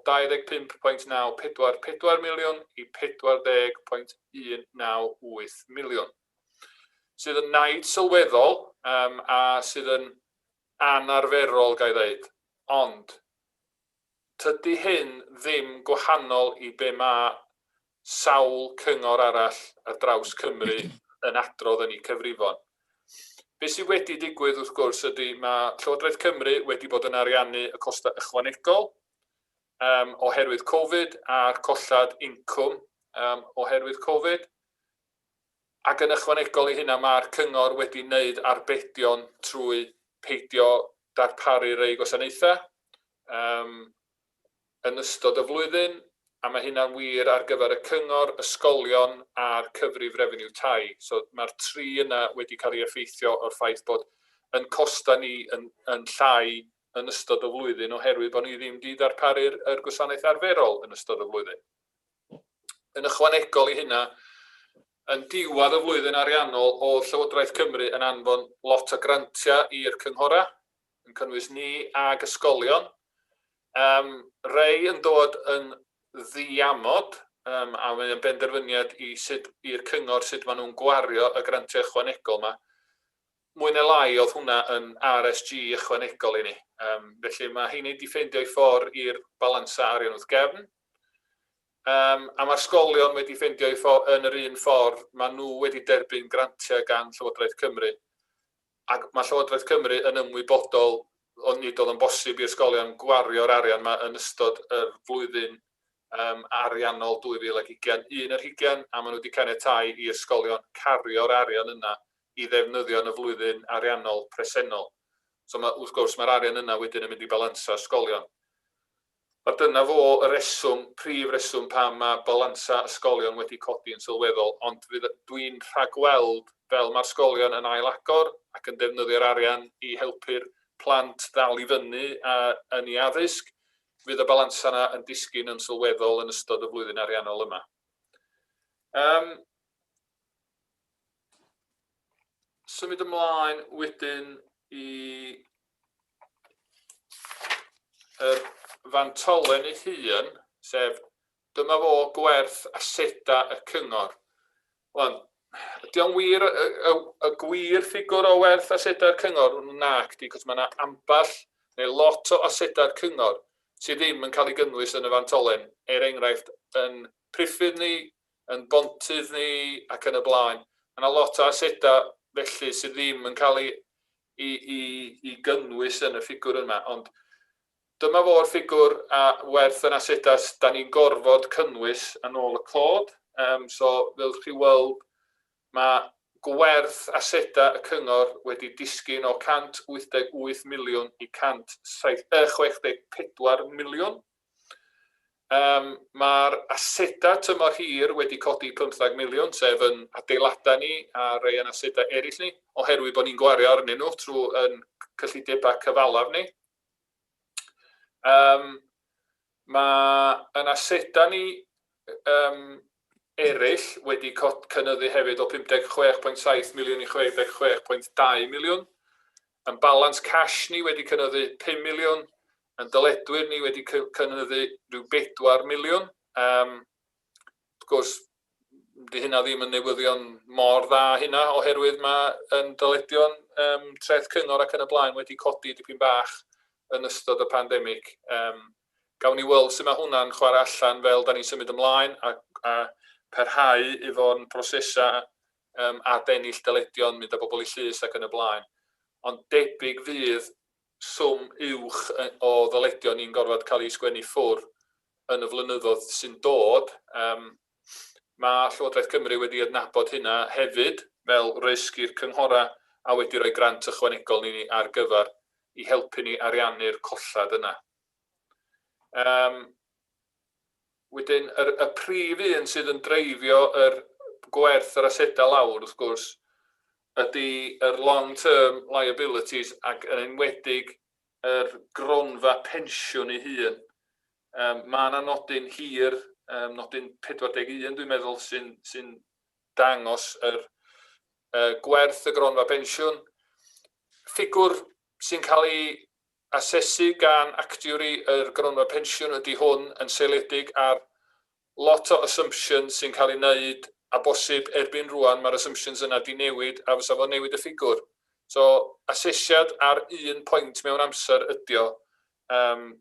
25.944 miliwn i 40.198 miliwn. Sydd yn naid sylweddol a sydd yn anarferol, ga i ddeud, ond tydy hyn ddim gwahanol i be mae sawl cyngor arall ar draws Cymru yn adrodd yn ei cyfrifon. Be sydd wedi digwydd wrth gwrs ydy mae Llywodraeth Cymru wedi bod yn ariannu y costau ychwanegol oherwydd Covid a'r collad incwm oherwydd Covid. Ac yn ychwanegol i hynna mae'r cyngor wedi wneud arbedion trwy peidio darparu rei gwasanaethau yn ystod y flwyddyn, a mae hynna'n wir ar gyfer y cyngor, ysgolion a'r cyfrif refeniw tai. So mae'r tri yna wedi cael ei effeithio o'r ffaith bod yn costa ni yn llai yn ystod y flwyddyn oherwydd bod ni ddim wedi darparu'r gwasanaeth arferol yn ystod y flwyddyn. Yn ychwanegol i hynna, yn diwedd y flwyddyn ariannol o Llywodraeth Cymru yn anfon lot o grantiau i'r cynghora, yn cynnwys ni ag ysgolion. Rei yn dod yn ddiamod, a mae'n benderfyniad i'r cyngor sut maen nhw'n gwario y grantiau ychwanegol yma. Mwy neu lai oedd hwnna yn RSG ychwanegol i ni. Felly mae hynny wedi ffeindio ei ffordd i'r balansa arian wrth gefn. A mae'r ysgolion wedi ffeindio ei ffordd yn yr un ffordd, mae nhw wedi derbyn grantiau gan Llywodraeth Cymru. Ac mae Llywodraeth Cymru yn ymwybodol o nid oedd yn bosib i'r ysgolion gwario'r arian yma yn ystod y flwyddyn ariannol 2021, a maen nhw wedi caniatáu i'r ysgolion cario'r arian yna i ddefnyddio yn y flwyddyn ariannol presennol. So wrth gwrs mae'r arian yna wedyn yn mynd i balansa ysgolion. A dyna fo y prif reswm pam mae balansa ysgolion wedi codi yn sylweddol, ond dwi'n rhagweld fel mae'r ysgolion yn ailagor ac yn defnyddio'r arian i helpu'r plant ddal i fyny yn ei addysg, fydd y balansa yna yn disgyn yn sylweddol yn ystod y flwyddyn ariannol yma. Symud ymlaen wedyn i fantolen ei hun, sef dyma fo gwerth asedau y cyngor. Ydy o'n wir, y gwir ffigwr o werth asedau'r cyngor? Nac, cos mae yna amball neu lot o asedau'r cyngor sydd ddim yn cael ei gynnwys yn y fantolen. Enghraifft, yn priffydd ni, yn bontydd ni ac yn y blaen. Mae yna lot o asedau felly sydd ddim yn cael ei gynnwys yn y ffigwr yma, ond dyma fo'r ffigwr a werth yn asedau da ni'n gorfod cynnwys yn ôl y cod. So, fel chi weld, mae gwerth asedau y cyngor wedi disgyn o 188 miliwn i 164 miliwn. Mae'r asedau tymor hir wedi codi 15 miliwn, sef yn adeiladau ni a rei yn asedau eraill ni, oherwydd bod ni'n gwario arnyn nhw trwy cyllidebau cyfalaf ni. Mae yn asedau ni eraill wedi cynyddu hefyd o 56.7 miliwn i 66.2 miliwn. Yn balans cash ni wedi cynyddu 5 miliwn. Yn dyledwyr ni wedi cynyddu rhyw 4 miliwn. Wrth gwrs, di hynna ddim yn newyddion mor dda hynna, oherwydd mae yn dyledion treth cyngor ac yn y blaen wedi codi dipyn bach yn ystod y pandemig. Gawn ni weld sut mae hwnna'n chwarae allan fel da ni'n symud ymlaen a parhau efo'n prosesau adennill dyledion, mynd â bobl i llys ac yn y blaen. Ond debyg fydd swm uwch o ddyledion ni'n gorfod cael ei sgwennu ffwrdd yn y flynyddoedd sy'n dod. Mae Llywodraeth Cymru wedi adnabod hynna hefyd fel risg i'r cynghora a wedi rhoi grant ychwanegol ni ar gyfer i helpu ni ariannu'r collad yna. Wedyn, y prif un sydd yn dreifio yr gwerth yr asedau lawr, wrth gwrs, ydy yr long-term liabilities ac yn enwedig yr gronfa pensiwn ei hun. Mae yna nodyn hir, nodyn 41 dwi'n meddwl sy'n dangos yr gwerth y gronfa pensiwn. Ffigwr sy'n cael ei asesu gan actuary yr gronfa pensiwn ydy hwn yn seiliedig ar lot o assumptions sy'n cael ei wneud a bosib erbyn rwan mae'r assumptions yna di newid a fysa fo newid y ffigwr. So, asesiad ar un pwynt mewn amser ydy o.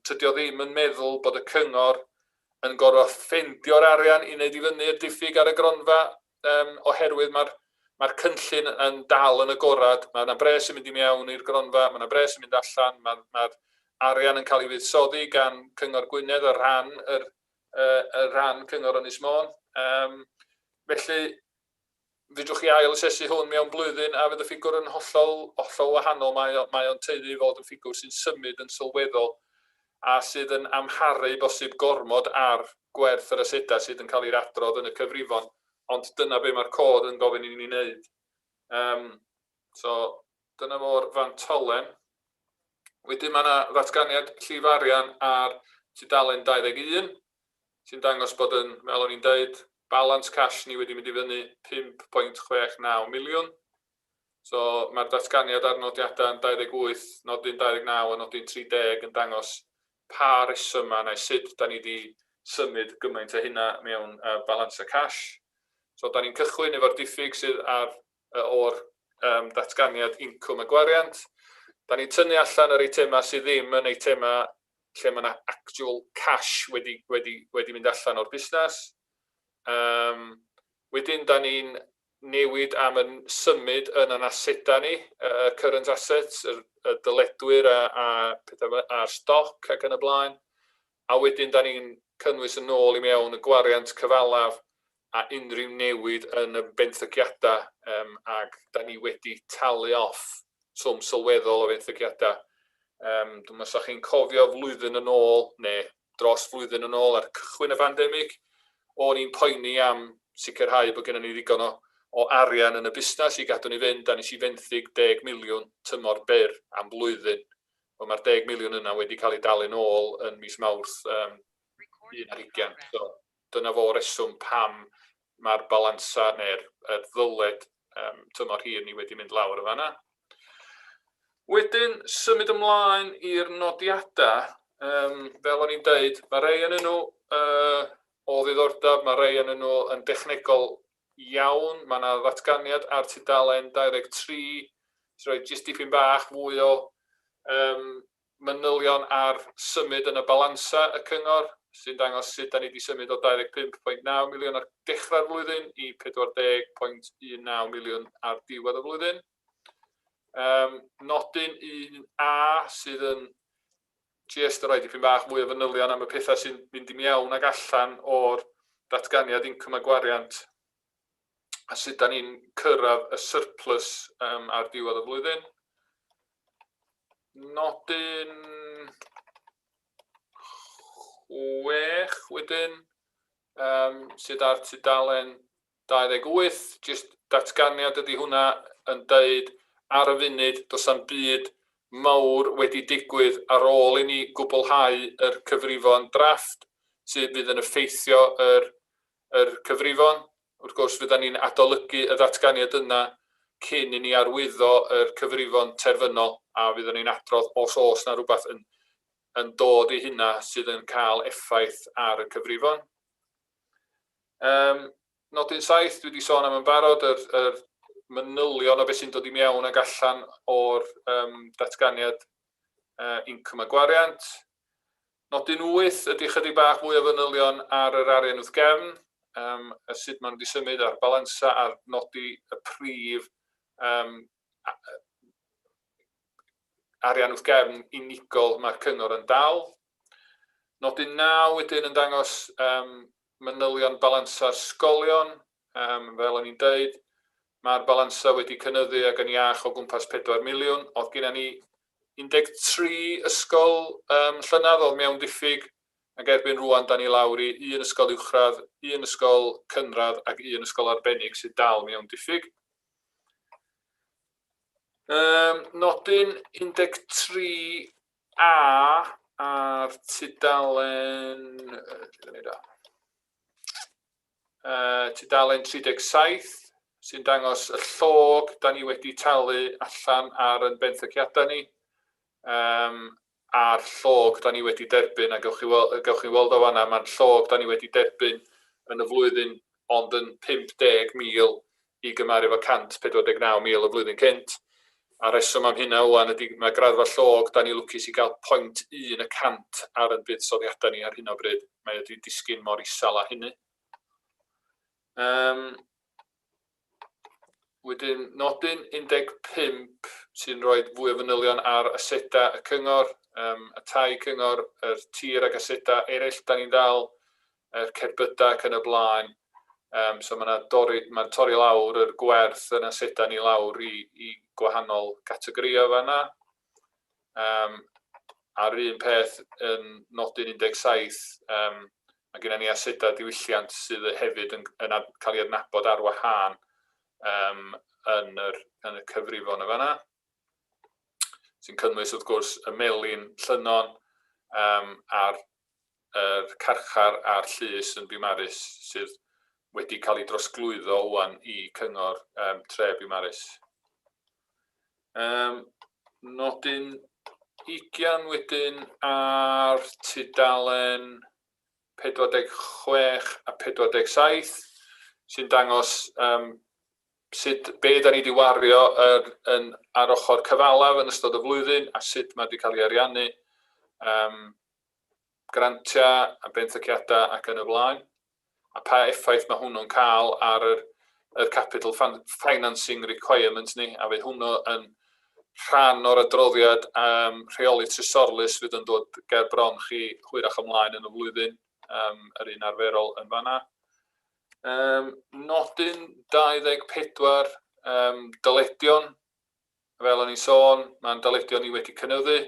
Tydi o ddim yn meddwl bod y cyngor yn gorfod ffendio'r arian i wneud i fyny'r diffyg ar y gronfa oherwydd mae'r cynllun yn dal yn agorad. Mae yna bres yn mynd i mewn i'r gronfa, mae yna bres yn mynd allan, mae'r arian yn cael ei fuddsoddi gan Cyngor Gwynedd y rhan Cyngor Ynys Môn. Felly, fedrwch chi ail asesu hwn mewn blwyddyn a fydd y ffigwr yn hollol wahanol. Mae o'n teulu fod yn ffigwr sy'n symud yn sylweddol a sydd yn amharu bosib gormod ar gwerth yr asedau sydd yn cael ei adrodd yn y cyfrifon. Ond dyna be mae'r cod yn gofyn i ni wneud. So, dyna fo'r fantolen. Wedyn mae yna ddatganiad llif arian ar tudalen 21, sy'n dangos bod yn, fel o'n i'n dweud, balance cash ni wedi mynd i fyny 5.69 miliwn. So, mae'r datganiad ar nodiadau yn 28, nodyn 29 a nodyn 30 yn dangos pa reswm yma neu sut da ni wedi symud gymaint o hynna mewn balance a cash. So, da ni'n cychwyn efo'r diffyg sydd o'r datganiad incwm y gwariant. Da ni'n tynnu allan yr eitema sydd ddim yn eitema lle mae yna actual cash wedi mynd allan o'r busnes. Wedyn, da ni'n newid am yn symud yn yn asedau ni, current assets, y dyledwyr a'r stoc ac yn y blaen. A wedyn, da ni'n cynnwys yn ôl i mewn y gwariant cyfalaf a unrhyw newid yn y benthygiadau ac da ni wedi talu off swm sylweddol o benthygiadau. Dwi'n meddwl sa chi'n cofio flwyddyn yn ôl, neu dros flwyddyn yn ôl ar cychwyn y pandemig, o'n i'n poeni am sicrhau bod gennym ni ddigon o arian yn y busnes i gadw ni fynd, a nes i fenthyg 10 miliwn tymor byr am blwyddyn. Mae'r 10 miliwn yna wedi cael ei dalu nôl yn mis Mawrth 2020. So, dyna fo reswm pam mae'r balansa neu'r ddyled tymor hir ni wedi mynd lawr y fanna. Wedyn, symud ymlaen i'r nodiadau, fel o'n i'n dweud, mae rei yn nhw o ddiddordeb, mae rei yn nhw yn dechnegol iawn. Mae yna ddatganiad ar tudalen 23, sy'n rhoi jyst dipyn bach fwy o manylion ar symud yn y balansa y cyngor, sy'n dangos sut da ni wedi symud o 25.9 miliwn ar dechrau'r flwyddyn i 40.19 miliwn ar diwedd y flwyddyn. Nodyn 1A sydd yn jyst yn rhoi dipyn bach mwy o fanylion am y pethau sy'n mynd i mewn ag allan o'r datganiad incwm a gwariant a sut da ni'n cyrraedd y surplus ar diwedd y flwyddyn. Nodyn 6 wedyn sydd ar tudalen 28, jyst datganiad ydy hwnna yn deud ar y funud does am byd mawr wedi digwydd ar ôl i ni gwblhau yr cyfrifon drafft sydd fydd yn effeithio yr cyfrifon. Wrth gwrs, fydda ni'n adolygu y ddatganiad yna cyn i ni arwyddo yr cyfrifon terfynol a fydda ni'n adrodd os oes na rhywbeth yn dod i hynna sydd yn cael effaith ar y cyfrifon. Nodyn 7, dwi wedi sôn am yn barod yr manylion o beth sy'n dod i mewn ag allan o'r datganiad incwm a gwariant. Nodyn 8 ydy chydig bach mwy o fanylion ar yr arian wrth gefn, sut ma'n wedi symud ar balansa a'r nodi y prif arian wrth gefn unigol mae'r cyngor yn dal. Nodyn 9 wedyn yn dangos manylion balansa'r sgolion, fel o'n i'n deud. Mae'r balansa wedi cynyddu ac yn iach o gwmpas 4 miliwn. Oedd gennym ni 13 ysgol llynydd oedd mewn diffyg, ac erbyn rwan da ni lawr i 1 ysgol uwchradd, 1 ysgol cynradd ac 1 ysgol arbennig sydd dal mewn diffyg. Nodyn 13A ar tudalen 37 sy'n dangos y llog da ni wedi talu allan ar yn benthyciadau ni. A'r llog da ni wedi derbyn, a gewch chi weld o fanna, mae'r llog da ni wedi derbyn yn y flwyddyn ond yn 50,000 i gymaru efo 149,000 y flwyddyn cynt. A reswm am hynna wan ydy mae graddfa llog da ni lwcus i gael 0.1% ar yn buddsoddiadau ni ar hyn o bryd. Mae wedi disgyn mor isal â hynny. Wedyn nodyn 15 sy'n rhoi fwy o fanylion ar aseda y cyngor, y tai cyngor, y tir ac aseda eraill da ni'n dal, yr cerbyda ac yn y blaen. So mae'n torri lawr yr gwerth yn aseda ni lawr i gwahanol categoria fanna. A'r un peth yn nodyn 17, mae gennym ni aseda diwylliant sydd hefyd yn cael ei adnabod ar wahân yn y cyfrifon y fanna, sy'n cynnwys wrth gwrs y melin llynnon a'r carchar a'r llys yn Biwmaris sydd wedi cael ei drosglwyddo wan i cyngor tre Biwmaris. Nodyn 20 wedyn ar tudalen 46 a 47 sy'n dangos be da ni wedi wario ar ochr cyfalaf yn ystod y flwyddyn a sut mae wedi cael ei ariannu, grantiau a benthyciadau ac yn y blaen. A pa effaith mae hwnnw'n cael ar y capital financing requirement ni, a fydd hwnnw yn rhan o'r adroddiad rheoli trysorlus fydd yn dod ger bron chi hwyrach ymlaen yn y flwyddyn, yr un arferol yn fanna. Nodyn 24, dyledion, fel o'n i'n sôn, mae'n dyledion ni wedi cynyddu,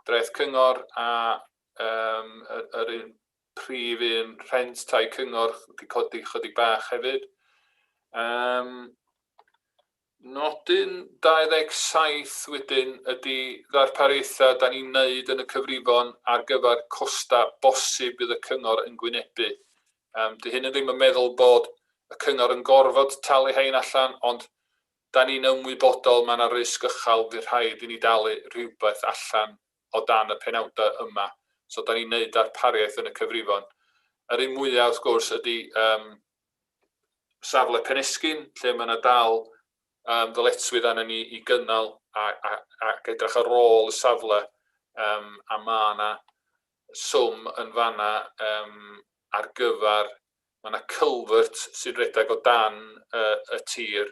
dreth cyngor a yr un prif un rhent tai cyngor wedi codi chydig bach hefyd. Nodyn 27 wedyn ydy ddarpariaethau da ni'n neud yn y cyfrifon ar gyfer costa bosib bydd y cyngor yn gwynebu. Dy hyn yn ddim yn meddwl bod y cyngor yn gorfod talu hein allan, ond da ni'n ymwybodol mae yna risg ychal fydd rhaid i ni dalu rhywbeth allan o dan y penawdau yma. So da ni'n neud darpariaeth yn y cyfrifon. Yr un mwyaf wrth gwrs ydy safle Penesgyn, lle mae yna dal ddyletswydd anna ni i gynnal ac edrych ar ôl y safle a mae yna swm yn fanna ar gyfer, mae yna culvert sy'n rhedeg o dan y tir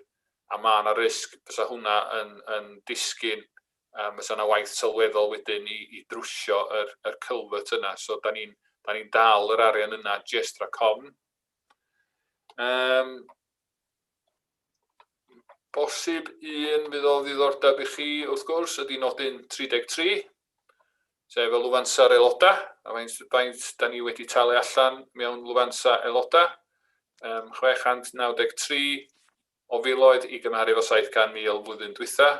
a mae yna risg bysa hwnna yn disgyn, bysa yna waith sylweddol wedyn i drwsio yr culvert yna. So da ni'n dal yr arian yna jyst rhag ofn. Bosib un fydd o ddiddordeb i chi wrth gwrs ydy nodyn 33, sef y lwfansa'r aeloda, a faint da ni wedi talu allan mewn lwfansa aeloda, 693 o filoedd i gymharu efo 700,000 flwyddyn dwytha.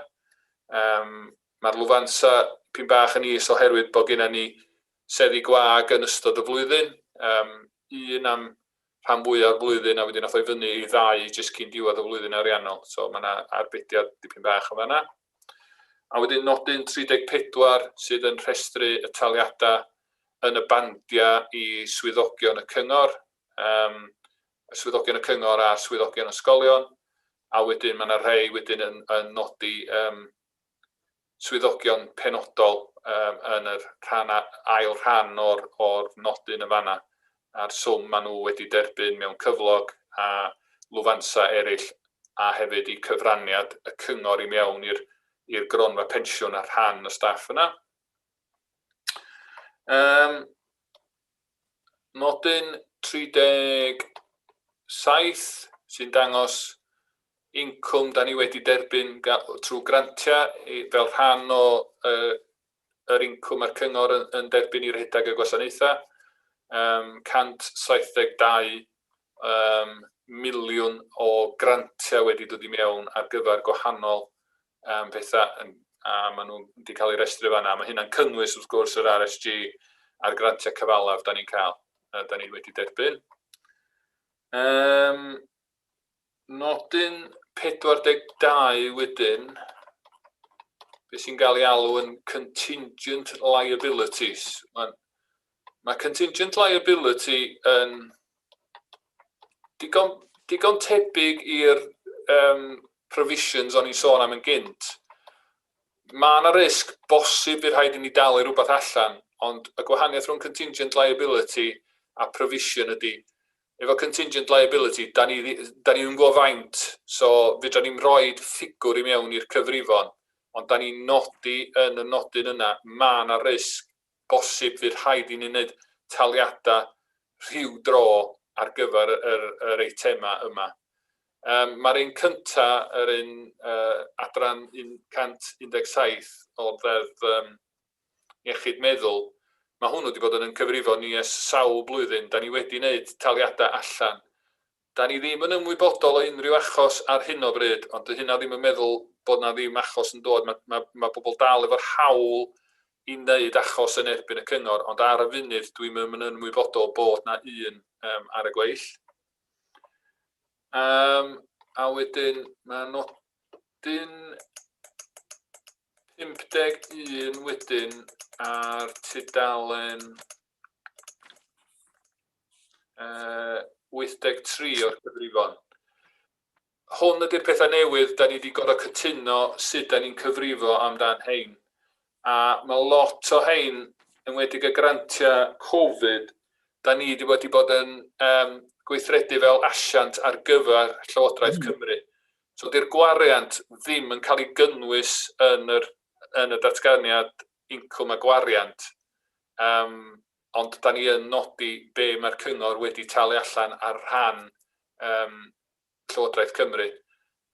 Mae'r lwfansa pyn bach yn is oherwydd bod gennym ni seddi gwag yn ystod y flwyddyn, un am rhan fwyaf o'r flwyddyn a wedyn nath o'i fyny i 2 jyst cyn diwedd y flwyddyn ariannol. So mae yna arbediad dipyn bach o fanna. A wedyn nodyn 34 sydd yn rhestru y taliadau yn y bandiau i swyddogion y cyngor, swyddogion y cyngor a swyddogion ysgolion. A wedyn mae yna rhai wedyn yn nodi swyddogion penodol yn yr ail rhan o'r nodyn y fanna. A'r swm maen nhw wedi derbyn mewn cyflog a lwfansa eraill a hefyd i cyfraniad y cyngor i mewn i'r gronfa pensiwn a rhan y staff yna. Nodyn 37 sy'n dangos incwm da ni wedi derbyn trwy grantiau fel rhan o yr incwm a'r cyngor yn derbyn i'r rhedeg y gwasanaethau. 172 miliwn o grantiau wedi dod i mewn ar gyfer gwahanol pethau, a maen nhw wedi cael eu restru fan'na. Mae hynna'n cynnwys wrth gwrs yr RSG a'r grantiau cyfalaf da ni'n cael, da ni wedi derbyn. Nodyn 42 wedyn, beth sy'n cael ei alw yn contingent liabilities. Mae contingent liability yn digon tebyg i'r provisions o'n i'n sôn am yn gynt. Mae yna risg bosib fydd rhaid i ni dalu rhywbeth allan, ond y gwahaniaeth rhwng contingent liability a provision ydy, efo contingent liability, da ni'n gwybod faint, so fydda ni'n rhoi ffigwr i mewn i'r cyfrifon, ond da ni'n nodi yn y nodyn yna, mae yna risg bosib fydd rhaid i ni wneud taliadau rhyw dro ar gyfer yr eitema yma. Mae'r un cyntaf, yr un adran 117 o ddeddf iechyd meddwl, mae hwnnw wedi bod yn cyfrifon ni ers sawl blwyddyn. Da ni wedi wneud taliadau allan. Da ni ddim yn ymwybodol o unrhyw achos ar hyn o bryd, ond hynna ddim yn meddwl bod na ddim achos yn dod. Mae bobl dal efo'r hawl i wneud achos yn erbyn y cyngor, ond ar y funud dwi'n yn ymwybodol bod na un ar y gweill. A wedyn mae nodyn 51 wedyn ar tudalen 83 o'r cyfrifon. Hwn ydy'r pethau newydd da ni wedi gorfod cytuno sut da ni'n cyfrifo amdan hein. A mae lot o hein, yn wedi y grantiau Covid, da ni wedi bod yn gweithredu fel asiant ar gyfer Llywodraeth Cymru. So di'r gwariant ddim yn cael ei gynnwys yn y datganiad incwm a gwariant, ond da ni yn nodi be mae'r cyngor wedi talu allan ar rhan Llywodraeth Cymru.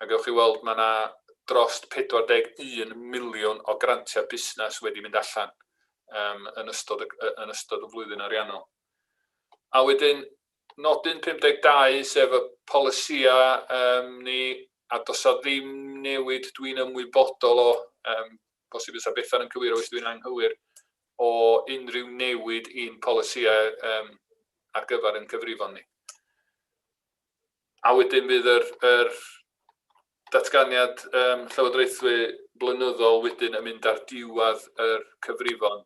A gewch chi weld mae yna dros 41 miliwn o grantiau busnes wedi mynd allan yn ystod y flwyddyn ariannol. A wedyn, nodyn 52 sef y polisia ni, a does a ddim newid dwi'n ymwybodol o, bosib ys a Bethan yn cywiro os dwi'n anghywir, o unrhyw newid i'n polisia ar gyfer yn cyfrifon ni. A wedyn bydd yr datganiad Llywodraethu blynyddol wedyn yn mynd ar diwedd yr cyfrifon.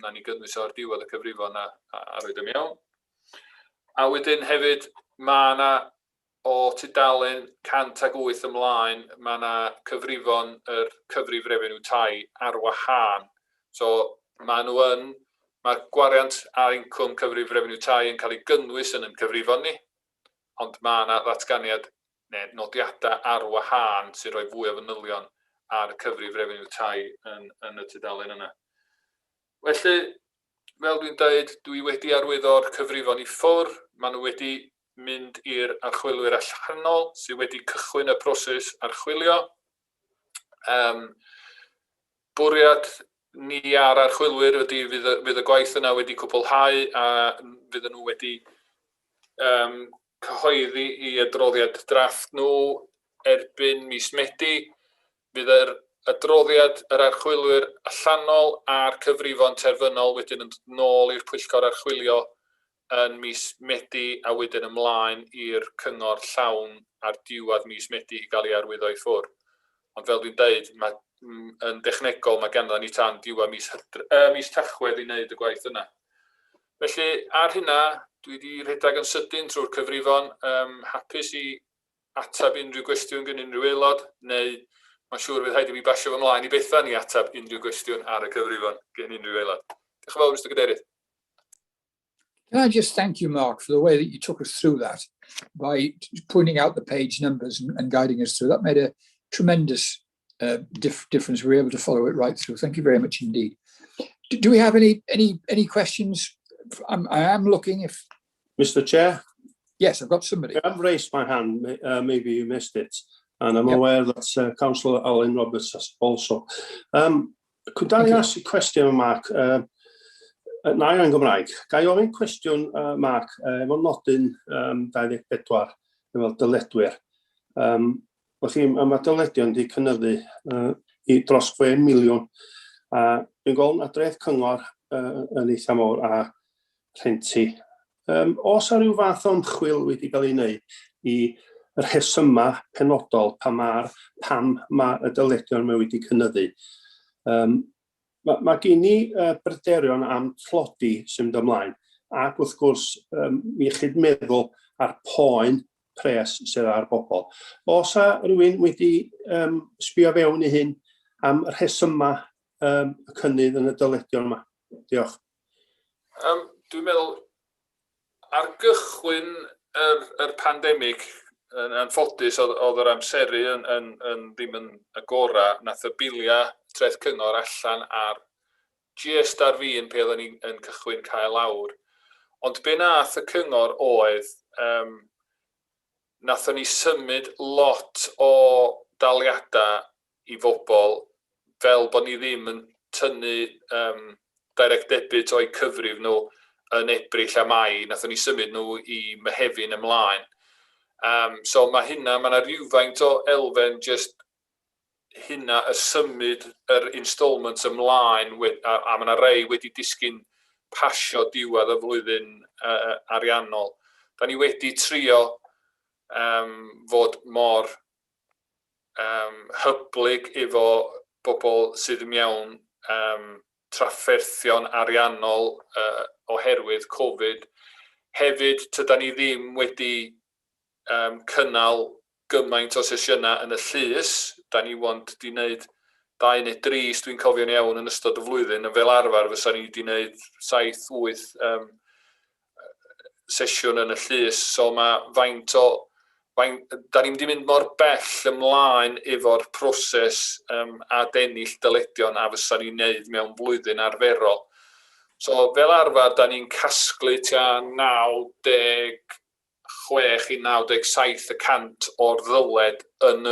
Na ni gynnwys o'r diwedd y cyfrifon a roed y mewn. A wedyn hefyd, mae yna o tudalen 108 ymlaen, mae yna cyfrifon yr cyfrif refeniw tai ar wahân. So mae'r gwariant a incwm cyfrif refeniw tai yn cael ei gynnwys yn cyfrifon ni, ond mae yna ddatganiad nodiadau ar wahân sy'n rhoi fwy o fanylion ar y cyfrif refeniw tai yn y tudalen yna. Felly, fel dwi'n dweud, dwi wedi arwyddo'r cyfrifon i ffwr. Maen nhw wedi mynd i'r archwilwyr allanol sydd wedi cychwyn y proses archwilio. Bwriad ni ar archwilwyr ydy fydd y gwaith yna wedi cwblhau a fydd nhw wedi cyhoeddi i adroddiad drafft nhw erbyn mis Medi. Fydd yr adroddiad yr archwilwyr allanol a'r cyfrifon terfynol wedyn yn dod nôl i'r Pwyllgor archwilio yn mis Medi a wedyn ymlaen i'r cyngor llawn ar diwedd mis Medi i gael ei arwyddo i ffwr. Ond fel dwi'n dweud, yn dechnegol mae ganddo ni tan diwedd mis Tachwedd i wneud y gwaith yna. Felly ar hynna, dwi wedi rhedeg yn sydyn trwy'r cyfrifon, hapus i atab unrhyw gwestiwn gan unrhyw aelod, neu mae'n siŵr fydd rhaid i mi basio fy mlaen i Bethan i atab unrhyw gwestiwn ar y cyfrifon gan unrhyw aelod. Diolch yn fawr, Mr. Cadeirydd. Can I just thank you, Mark, for the way that you took us through that by pointing out the page numbers and guiding us through. That made a tremendous difference. We were able to follow it right through. Thank you very much indeed. Do we have any questions? I am looking if... Mr. Chair? Yes, I've got somebody. I've raised my hand, maybe you missed it, and I'm aware that Councillor Alan Roberts has also. Could I ask a question, Mark? Na yn Gymraeg. Ga I ofyn cwestiwn, Mark, efo nodyn 24, efo dyledwyr. Mae dyledion wedi cynyddu i dros 6 miliwn. Dwi'n gweld na dreth cyngor yn eitha mawr a rhenti. Os yw rhyw fath o ymchwil wedi cael ei wneud i rhesyma penodol pam mae y dyledion yma wedi cynyddu. Mae gen i bryderon am tlodi sy'n mynd ymlaen, ac wrth gwrs mi iechyd meddwl ar poen pres sydd ar bobl. Os a rhywun wedi sbio fewn i hyn am rhesyma y cynnydd yn y dyledion yma? Diolch. Dwi'n meddwl, ar gychwyn yr pandemig, yn anffodus oedd yr amseru ddim yn agora, nath y bilia treth cyngor allan ar just ar fin pe oedden ni'n cychwyn cael lawr. Ond be nath y cyngor oedd, nathon ni symud lot o daliadau i bobl fel bod ni ddim yn tynnu direct debit o'i cyfrif nhw yn Ebrill a Mai, nathon ni symud nhw i Mehefin ymlaen. So mae yna rhywfaint o elfen just hynna y symud yr instalments ymlaen, a mae yna rei wedi disgyn pasio diwedd y flwyddyn ariannol. Da ni wedi trio fod mor hyblyg efo bobl sydd yn mewn trafferthion ariannol oherwydd Covid. Hefyd, tyda ni ddim wedi cynnal gymaint o sesiynau yn y llys. Da ni wedi wneud 2 neu 3, dwi'n cofio'n iawn, yn ystod y flwyddyn, yn fel arfer fysa ni wedi wneud 7-8 sesiwn yn y llys. So da ni'n mynd mor bell ymlaen efo'r proses a dennill dyledion a fysa ni'n wneud mewn blwyddyn arferol. So fel arfer, da ni'n casglu tua 96 i 97% o'r ddyled yn y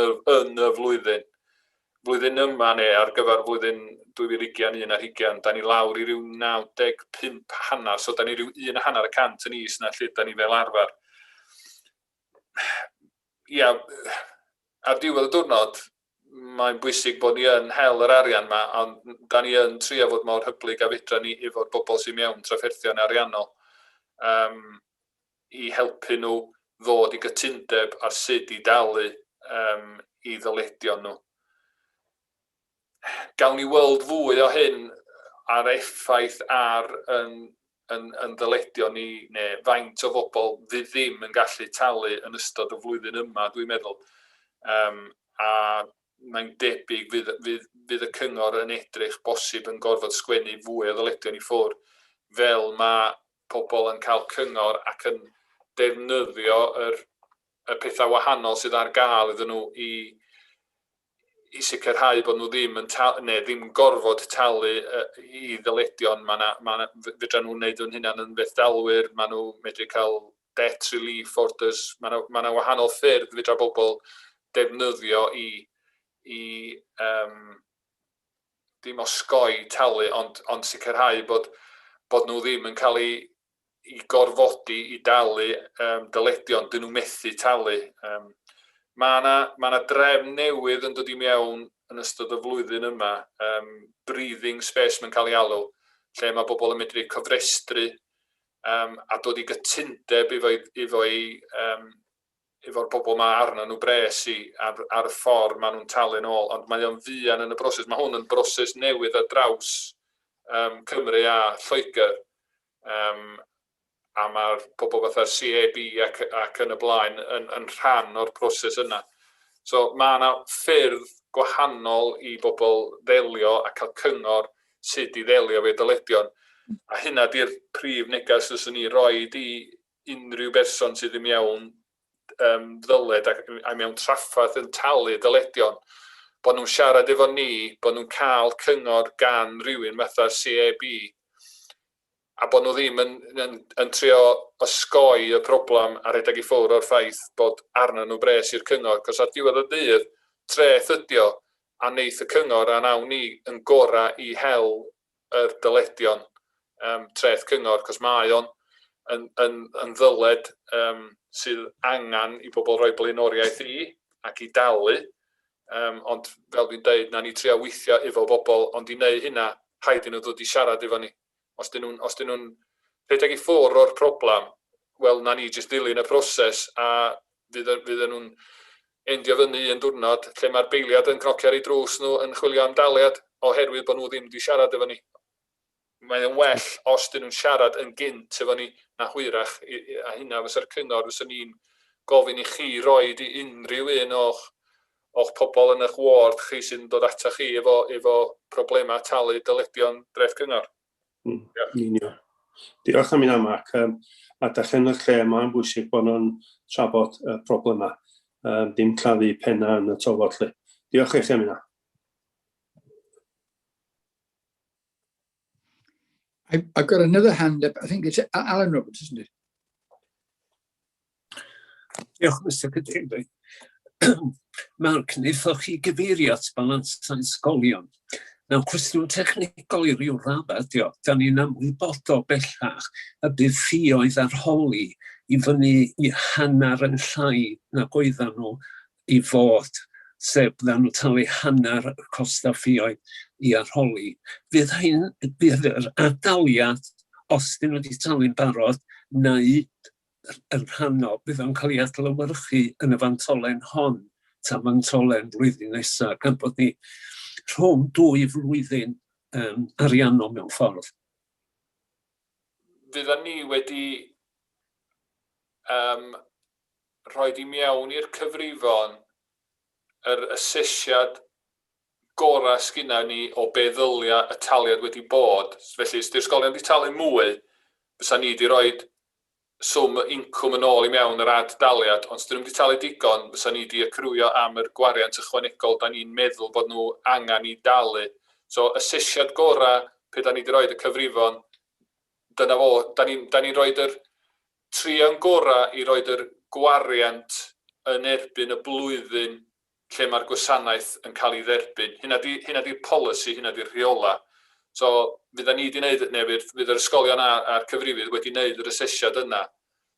flwyddyn. Blwyddyn yma neu ar gyfer blwyddyn 2021, da ni lawr i ryw 95%, so da ni ryw 1,5% yn is na lle da ni fel arfer. Ia, ar diwedd y diwrnod, mae'n bwysig bod ni yn hel yr arian yma, ond da ni yn trio fod mor hyblyg a fedra ni efo'r bobl sy'n mewn trafferthion ariannol i helpu nhw ddod i gytundeb ar sut i dalu i ddyledion nhw. Gawn ni weld fwy o hyn ar effaith ar yn ddyledion ni, neu faint o bobl fydd ddim yn gallu talu yn ystod y flwyddyn yma, dwi'n meddwl. A mae'n debyg fydd y cyngor yn edrych bosib yn gorfod sgwennu fwy o ddyledion i ffwrdd, fel mae pobl yn cael cyngor ac yn defnyddio y pethau wahanol sydd ar gael iddyn nhw i sicrhau bod nhw ddim gorfod talu i ddyledion. Fedra nhw'n wneud yn hynna'n yn feddalwyr, maen nhw medru cael debt relief orders, maen nhw wahanol ffyrdd fedra bobl defnyddio i ddim osgoi talu, ond sicrhau bod nhw ddim yn cael i gorfodi i dalu dyledion dyn nhw methu talu. Mae yna drefn newydd yn dod i mewn yn ystod y flwyddyn yma, breathing space mae'n cael ei alw, lle mae bobl yn medru cofrestru a dod i gytundeb efo'r bobl mae arno nhw bres ar y ffordd maen nhw'n talu'n ôl, ond mae o'n fuan yn y broses. Mae hwn yn broses newydd ar draws Cymru a Lloegr, a mae'r bobl fatha'r CAB ac yn y blaen yn rhan o'r proses yna. So mae yna ffyrdd gwahanol i bobl ddelio a cael cyngor sut i ddelio fe dyledion. A hynna di'r prif neges fyswn ni roed i unrhyw berson sydd yn mewn ddyled a mewn traffaeth yn talu dyledion, bod nhw'n siarad efo ni, bod nhw'n cael cyngor gan rhywun fatha'r CAB, a bod nhw ddim yn trio osgoi y problem a rhedeg i ffwrdd o'r ffaith bod arno nhw bres i'r cyngor. Cos ar diwedd y dydd, treth ydi o, a wneith y cyngor a nawn ni yn gora i hel yr dyledion treth cyngor, cos mae o'n yn ddyled sydd angen i bobl roi blaenoriaeth i ac i dalu. Ond fel dwi'n dweud, na ni trio weithio efo bobl, ond i wneud hynna, rhaid i nhw ddod i siarad efo ni. Os dyn nhw'n rhedeg i ffwrdd o'r problem, wel, na ni jyst dilyn y proses a fydd nhw'n endio fyny un diwrnod lle mae'r beiliad yn cnocio ar ei drws nhw yn chwilio am daliad oherwydd bod nhw ddim wedi siarad efo ni. Mae'n well os dyn nhw'n siarad yn gynt efo ni na hwyrach, a hynna fysa'r cyngor fysa ni'n gofyn i chi roed i unrhyw un o'ch pobl yn eich ward chi sy'n dod ata chi efo problemau talu dyledion dreth cyngor. Diolch am hynna, Mark. A dach yn y lle mae'n bwysig bod nhw'n trafod y problemau, dim claddu penna yn y tofod lle. Diolch i chi am hynna. I've got another hand up. I think it's Alan Roberts, isn't it? Diolch, Mr Cadeirydd. Mark, wnaethoch chi gyfeirio at balansau ysgolion. Nawr, cwestiwn technegol i ryw radda ydi o. Da ni'n ymwybodol bellach y bydd ffïoedd arholi i fyny i hanner yn llai na goeddan nhw i fod, sef byddan nhw talu hanner y costa ffïoedd i arholi. Bydd yr adaliad, os dyn nhw wedi talu'n barod, neu yn rhannol, bydd o'n cael ei adlewyrchu yn y fantolen hon, ta fantolen blwyddyn nesaf, gan bod ni rhwng 2 flwyddyn ariannol mewn ffordd. Fyddan ni wedi rhoi i mewn i'r cyfrifon yr asesiad gorau sgynna ni o be ddylia y taliad wedi bod. Felly, os di'r ysgolion wedi talu mwy, fysa ni wedi rhoi swm incwm yn ôl i mewn yr ad-daliad, ond os dyn nhw wedi talu digon, fysa ni wedi acrwio am yr gwariant ychwanegol da ni'n meddwl bod nhw angen i dalu. So, asesiad gorau pe da ni wedi rhoi y cyfrifon, dyna fo, da ni'n rhoi yr trian gorau i rhoi yr gwariant yn erbyn y blwyddyn lle mae'r gwasanaeth yn cael ei dderbyn. Hynna di'r polisi, hynna di'r rheola. So, fydda ni wedi gwneud, neu fydd yr ysgolion a'r cyfrifydd wedi gwneud yr asesiad yna.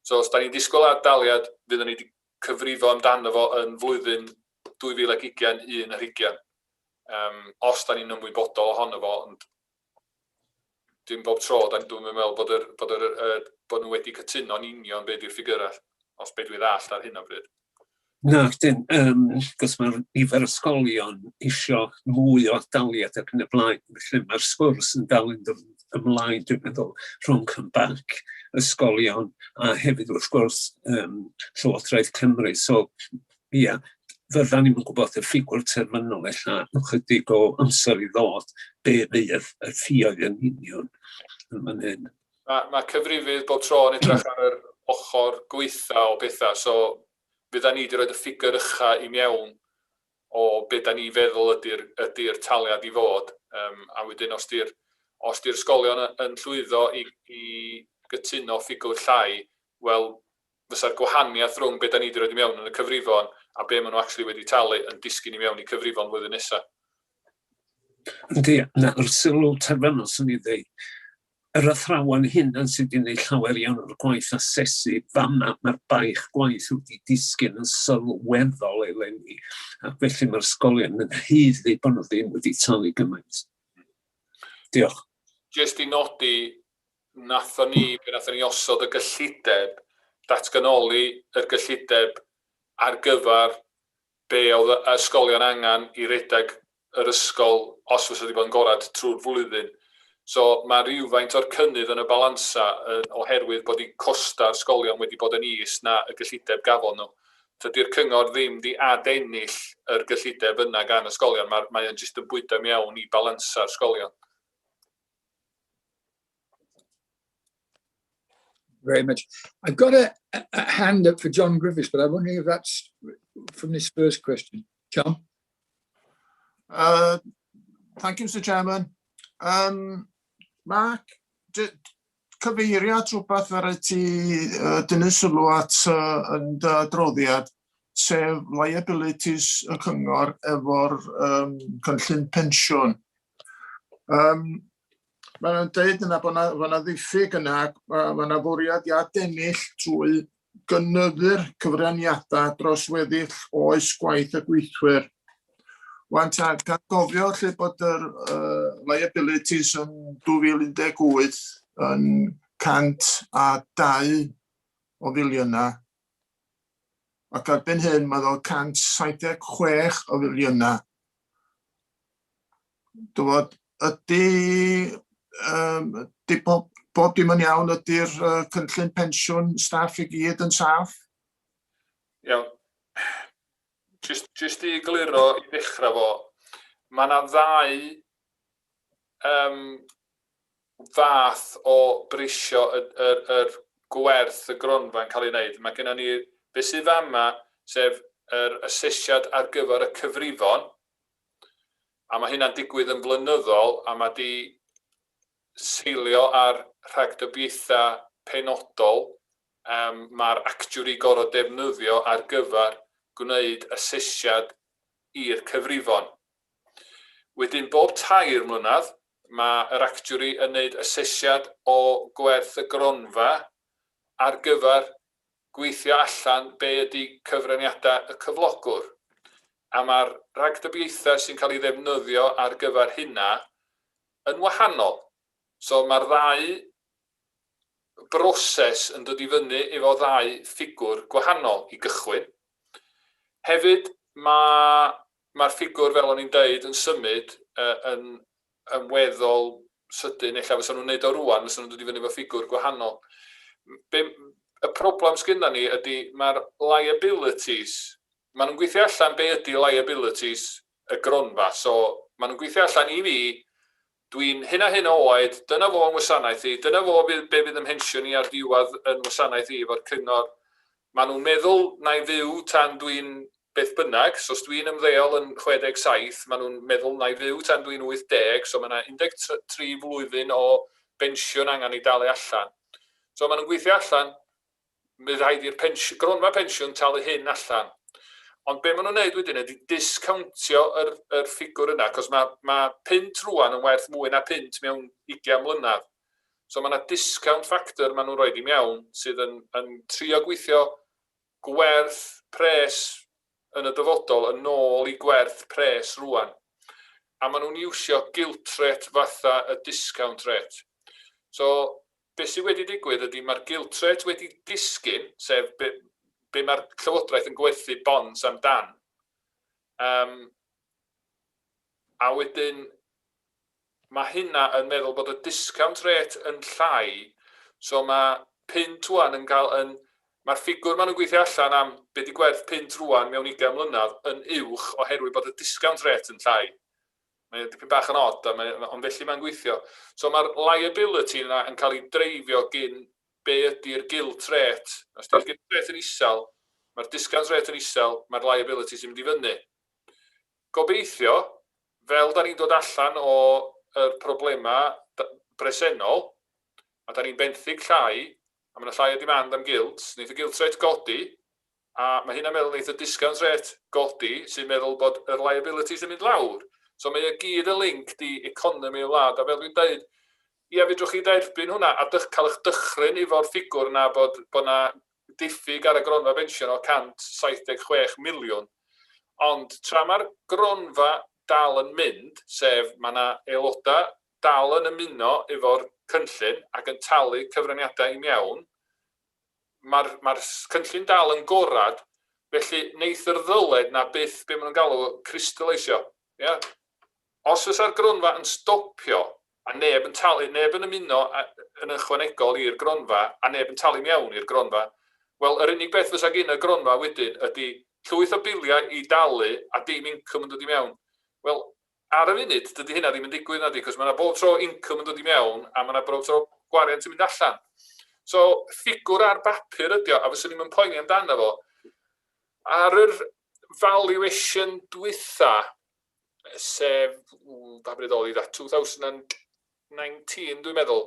So, os da ni'n disgwyl ar daliad, fydda ni wedi cyfrifo amdano fo yn flwyddyn 2021. Os da ni'n ymwybodol ohono fo, ond dim bob tro, dwi'n meddwl bod nhw wedi cytuno'n union beth yw'r ffigurau, os beth dwi'n ddall ar hyn o bryd. Na, cos mae'r nifer ysgolion isio mwy o daliad ac yn y blaen. Felly mae'r sgwrs yn dal yn ymlaen, dwi'n meddwl, rhwng Cymraeg, ysgolion, a hefyd wrth gwrs Llywodraeth Cymru. So, ia, fydda ni'n gwybod y ffigwr termynol ella ychydig o amser i ddod be fydd y ffïoedd yn union yn fan hyn. Mae cyfrifydd bob tro yn edrych ar yr ochr gweitha o bethau, so fydda ni wedi rhoi y ffigur ycha i mewn o beth da ni feddwl ydy'r taliad i fod. A wedyn os di'r ysgolion yn llwyddo i gytuno ffigwr llai, wel, fysa'r gwahaniaeth rhwng beth da ni wedi rhoi i mewn yn y cyfrifon a be maen nhw actually wedi talu yn disgyn i mewn i cyfrifon flwyddyn nesaf. Yndi, na'r sylw terfynol sy'n ei ddeud. Yr athrawon hyn sydd wedi gwneud llawer iawn o'r gwaith asesu, fanna mae'r baich gwaith wedi disgyn yn sylweddol eleni. A felly mae'r ysgolion yn haeddu bod nhw ddim wedi talu gymaint. Diolch. Jyst i nodi, nathon ni osod y gyllideb, datganoli y gyllideb ar gyfer be oedd y ysgolion angen i redeg yr ysgol os fysa wedi bod yn gorad trwy'r flwyddyn. So mae rhywfaint o'r cynnydd yn y balansa oherwydd bod i costa'r ysgolion wedi bod yn is na y gyllideb gafon nhw. Tydi'r cyngor ddim di adennill yr gyllideb yna gan ysgolion, mae'n jyst yn bwydo mewn i balansa'r ysgolion. Very much. I've got a hand up for John Griffiths, but I'm wondering if that's from this first question. John? Thank you, Mr Chairman. Mark, cyfeiriad rhywbeth fel y ti dynnu sylw at yn dy adroddiad, sef liabilities y cyngor efo'r cynllun pensiwn. Mae'n dweud yna bod yna ddiffyg yna, mae yna fwriad i adennill trwy gynyddu'r cyfraniadau dros weddill oes gwaith y gweithwyr. Wan ta, gan gofio lle bod yr liabilities yn 2018 yn 102 o filiynau, ac erbyn hyn mae o 176 o filiynau. Dywod, ydy bob dim yn iawn, ydy'r cynllun pensiwn staff i gyd yn saff? Iawn. Just i gliro i ddechrau fo, mae yna fath o brisio yr gwerth y gronfa yn cael ei wneud. Mae gennym ni beth sydd fama, sef yr asesiad ar gyfer y cyfrifon, a mae hynna'n digwydd yn blynyddol, a mae di seilio ar rhagdybiaethau penodol. Mae'r actuary gorfod defnyddio ar gyfer gwneud asesiad i'r cyfrifon. Wedyn bob 2 mlynedd, mae'r actuary yn gwneud asesiad o gwerth y gronfa ar gyfer gweithio allan be ydy cyfraniadau y cyflogwr. A mae'r rhagdybiaethau sy'n cael ei ddefnyddio ar gyfer hynna yn wahanol. So mae'r 2 broses yn dod i fyny efo 2 ffigwr gwahanol i gychwyn. Hefyd, mae'r ffigwr fel o'n i'n dweud yn symud yn weddol sydyn, eich fysa nhw'n gwneud o rwan, fysa nhw'n dod i fyny efo ffigwr gwahanol. Y problem sgynna ni ydy mae'r liabilities, maen nhw'n gweithio allan be ydy liabilities y gronfa. So, maen nhw'n gweithio allan i fi, dwi'n hyn a hyn o oed, dyna fo yn wasanaeth i, dyna fo be fydd ymhensiwn i ar diwedd yn wasanaeth i efo'r cyngor. Maen nhw'n meddwl na i fyw tan dwi'n beth bynnag, so os dwi'n ymddeol yn 67, maen nhw'n meddwl na i fyw tan dwi'n 80, so mae yna 13 flwyddyn o bensiwn angen i dalu allan. So maen nhw'n gweithio allan, bydd rhaid i'r gronfa pensiwn talu hyn allan. Ond be maen nhw'n gwneud wedyn ydy discountio yr ffigwr yna, cos mae pint rwan yn werth mwy na pint mewn 20 mlynedd. So mae yna discount factor maen nhw'n rhoi i mewn sydd yn trio gweithio gwerth pres yn y dyfodol yn ôl i gwerth pres rwan. A maen nhw'n iwsio gilt rate fatha y discount rate. So, beth sydd wedi digwydd ydy mae'r gilt rate wedi disgyn, sef be mae'r Llywodraeth yn gwerthu bonds amdan. A wedyn, mae hynna yn meddwl bod y discount rate yn llai, so mae pint rwan yn cael mae'r ffigwr maen nhw'n gweithio allan am be di gwerth pint rwan mewn 20 mlynedd yn uwch oherwydd bod y discount rate yn llai. Mae'n dipyn bach yn odd, ond felly mae'n gweithio. So mae'r liability yna yn cael ei dreifio gyn be ydy'r gilt rate. Os ydy'r gilt rate yn isel, mae'r discount rate yn isel, mae'r liability sy'n mynd i fyny. Gobeithio, fel da ni'n dod allan o'r problemau bresennol, a da ni'n benthyg llai, a mae yna llai o demand am gilts, wneith y gilt rate godi, a mae hynna'n meddwl wneith y discount rate godi, sy'n meddwl bod yr liabilities yn mynd lawr. So mae y gyd y link di economi y wlad, a fel dwi'n dweud, ia fedrwch chi derbyn hwnna, a cael eich dychryn efo'r ffigwr yna bod yna diffyg ar y gronfa bensiwn o 176 miliwn. Ond tra mae'r gronfa dal yn mynd, sef mae yna aelodau dal yn ymuno efo'r cynllun ac yn talu cyfraniadau i mewn, mae'r cynllun dal yn gorad, felly wneith yr ddyled na byth be maen nhw'n galw crystalleisio. Yeah? Os fysa'r gronfa yn stopio a neb yn ymuno yn ychwanegol i'r gronfa a neb yn talu mewn i'r gronfa, wel, yr unig beth fysa gyn y gronfa wedyn ydy llwyth o biliau i dalu a dim income yn dod i mewn. Wel, ar y funud, dydy hynna ddim yn digwydd nadi, cos mae yna bob tro income yn dod i mewn a mae yna bob tro gwariant yn mynd allan. So, ffigwr ar bapur ydi o, a fyswn ni'n poeni amdano fo. Ar yr valuation dwytha, sef, pa bryd oli da, 2019 dwi'n meddwl,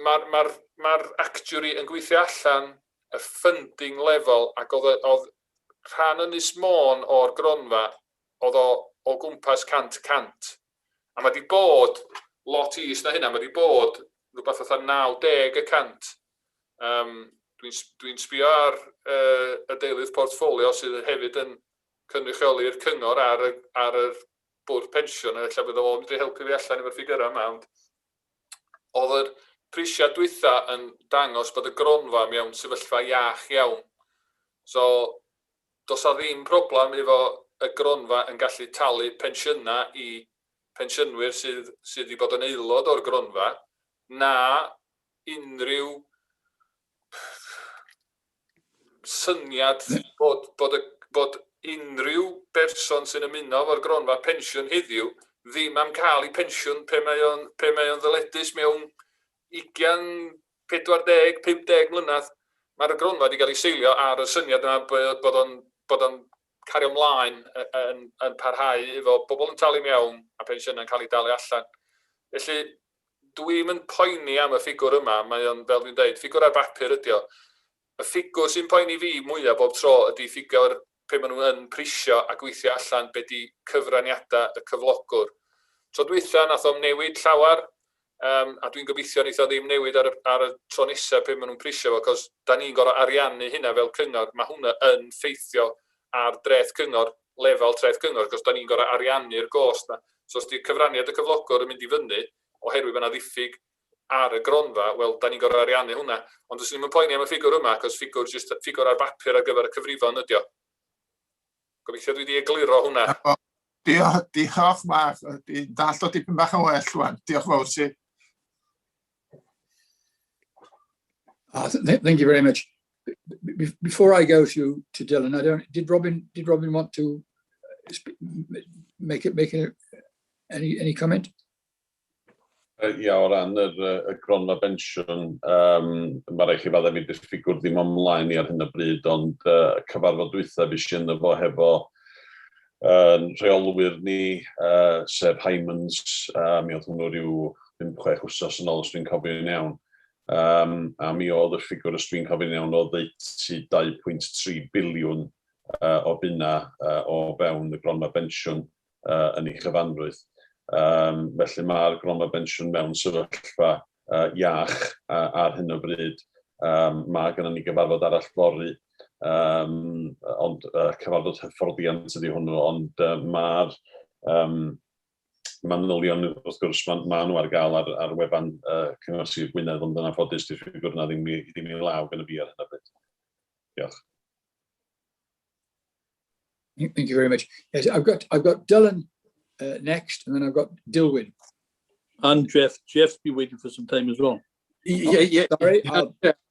mae'r actuary yn gweithio allan y funding level ac oedd rhan Ynys Môn o'r gronfa oedd o gwmpas 100%. A mae di bod lot is na hynna, mae di bod rhywbeth fatha 90%. Dwi'n sbio ar y deilydd portfolio sydd hefyd yn cynrychioli'r cyngor ar y bwrdd pensiwn, a ella bydd o'n mynd i helpu fi allan efo'r ffigurau yma, ond oedd yr prisiau dwytha yn dangos bod y gronfa mewn sefyllfa iach iawn. So, does a ddim problem efo y gronfa yn gallu talu pensiynau I pensiynwyr sydd wedi bod yn aelod o'r gronfa, na unrhyw syniad bod unrhyw berson sy'n ymuno o'r gronfa pensiwn heddiw ddim am cael ei pensiwn pe mae o'n ddyledus mewn 20, 40, 50 mlynedd. Mae'r gronfa wedi cael ei seilio ar y syniad yma bod o'n cario ymlaen yn parhau efo bobl yn talu mewn a pensiynau'n cael ei dalu allan. Felly, dwi'n yn poeni am y ffigwr yma, mae o'n, fel dwi'n dweud, ffigwr ar bapur ydi o. Y ffigwr sy'n poeni fi mwyaf bob tro ydy ffigwr pe maen nhw yn prisio a gweithio allan be di cyfraniadau y cyflogwr. Tro dwytha nath o'n newid llawar, a dwi'n gobeithio nath o ddim newid ar y tro nesaf pe maen nhw'n prisio fo, cos da ni'n gorau ariannu hynna fel cyngor, mae hwnna yn ffeithio ar dreth cyngor, lefel treth cyngor, cos da ni'n gorau ariannu'r gost na. So os di cyfraniad y cyflogwr yn mynd I fyny, oherwydd yna ddiffyg ar y gronfa, wel, da ni'n gorau ariannu hwnna. Ond os ni'n mynd poeni am y ffigwr yma, cos ffigwr ar bapur ar gyfer y cyfrifon ydi o. Gobeithio dwi wedi egluro hwnna. Diolch Mark, dwi'n dall o dipyn bach yn well rwan. Diolch fawr ti. Thank you very much. Before I go to Dylan, did Robin want to make any comment? Ia, o ran y gronfa pensiwn, mae rhaid chi fadda mi dy'r ffigwr ddim ymlaen I ar hyn o bryd, ond cyfarfod dwytha fi sy'n efo hefo rheolwyr ni, sef Hymans, mi oedd hwnnw rhyw 5-6 wsos yn ôl os dwi'n cofio'n iawn. A mi oedd y ffigwr os dwi'n cofio'n iawn o ddeutu 2.3 biliwn o bunna o fewn y gronfa pensiwn yn ei chyfanrwydd. Felly mae'r gronfa pensiwn mewn sefyllfa iach ar hyn o bryd. Mae gennym ni gyfarfod arall fory, ond cyfarfod hyfforddiant ydy hwnnw, ond mae'r manylion, wrth gwrs, mae nhw ar gael ar wefan Cyngor Sir Gwynedd, ond yn anffodus di'r ffigwr yna ddim I law gan y fi ar hyn o bryd. Diolch. Thank you very much. Yes, I've got Dylan next, and then I've got Dilwyn. And Jeff. Jeff's been waiting for some time as well. Yeah. Sorry,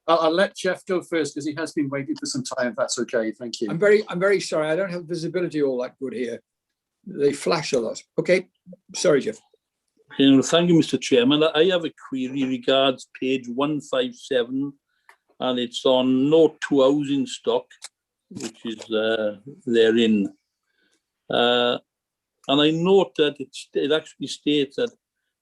I'll let Jeff go first because he has been waiting for some time. If that's okay, thank you. I'm very sorry. I don't have visibility all that good here. They flash a lot. Okay, sorry, Jeff. Thank you, Mr. Chairman. I have a query regards page 157, and it's on note 2 housing stock, which is therein. And I note that it actually states that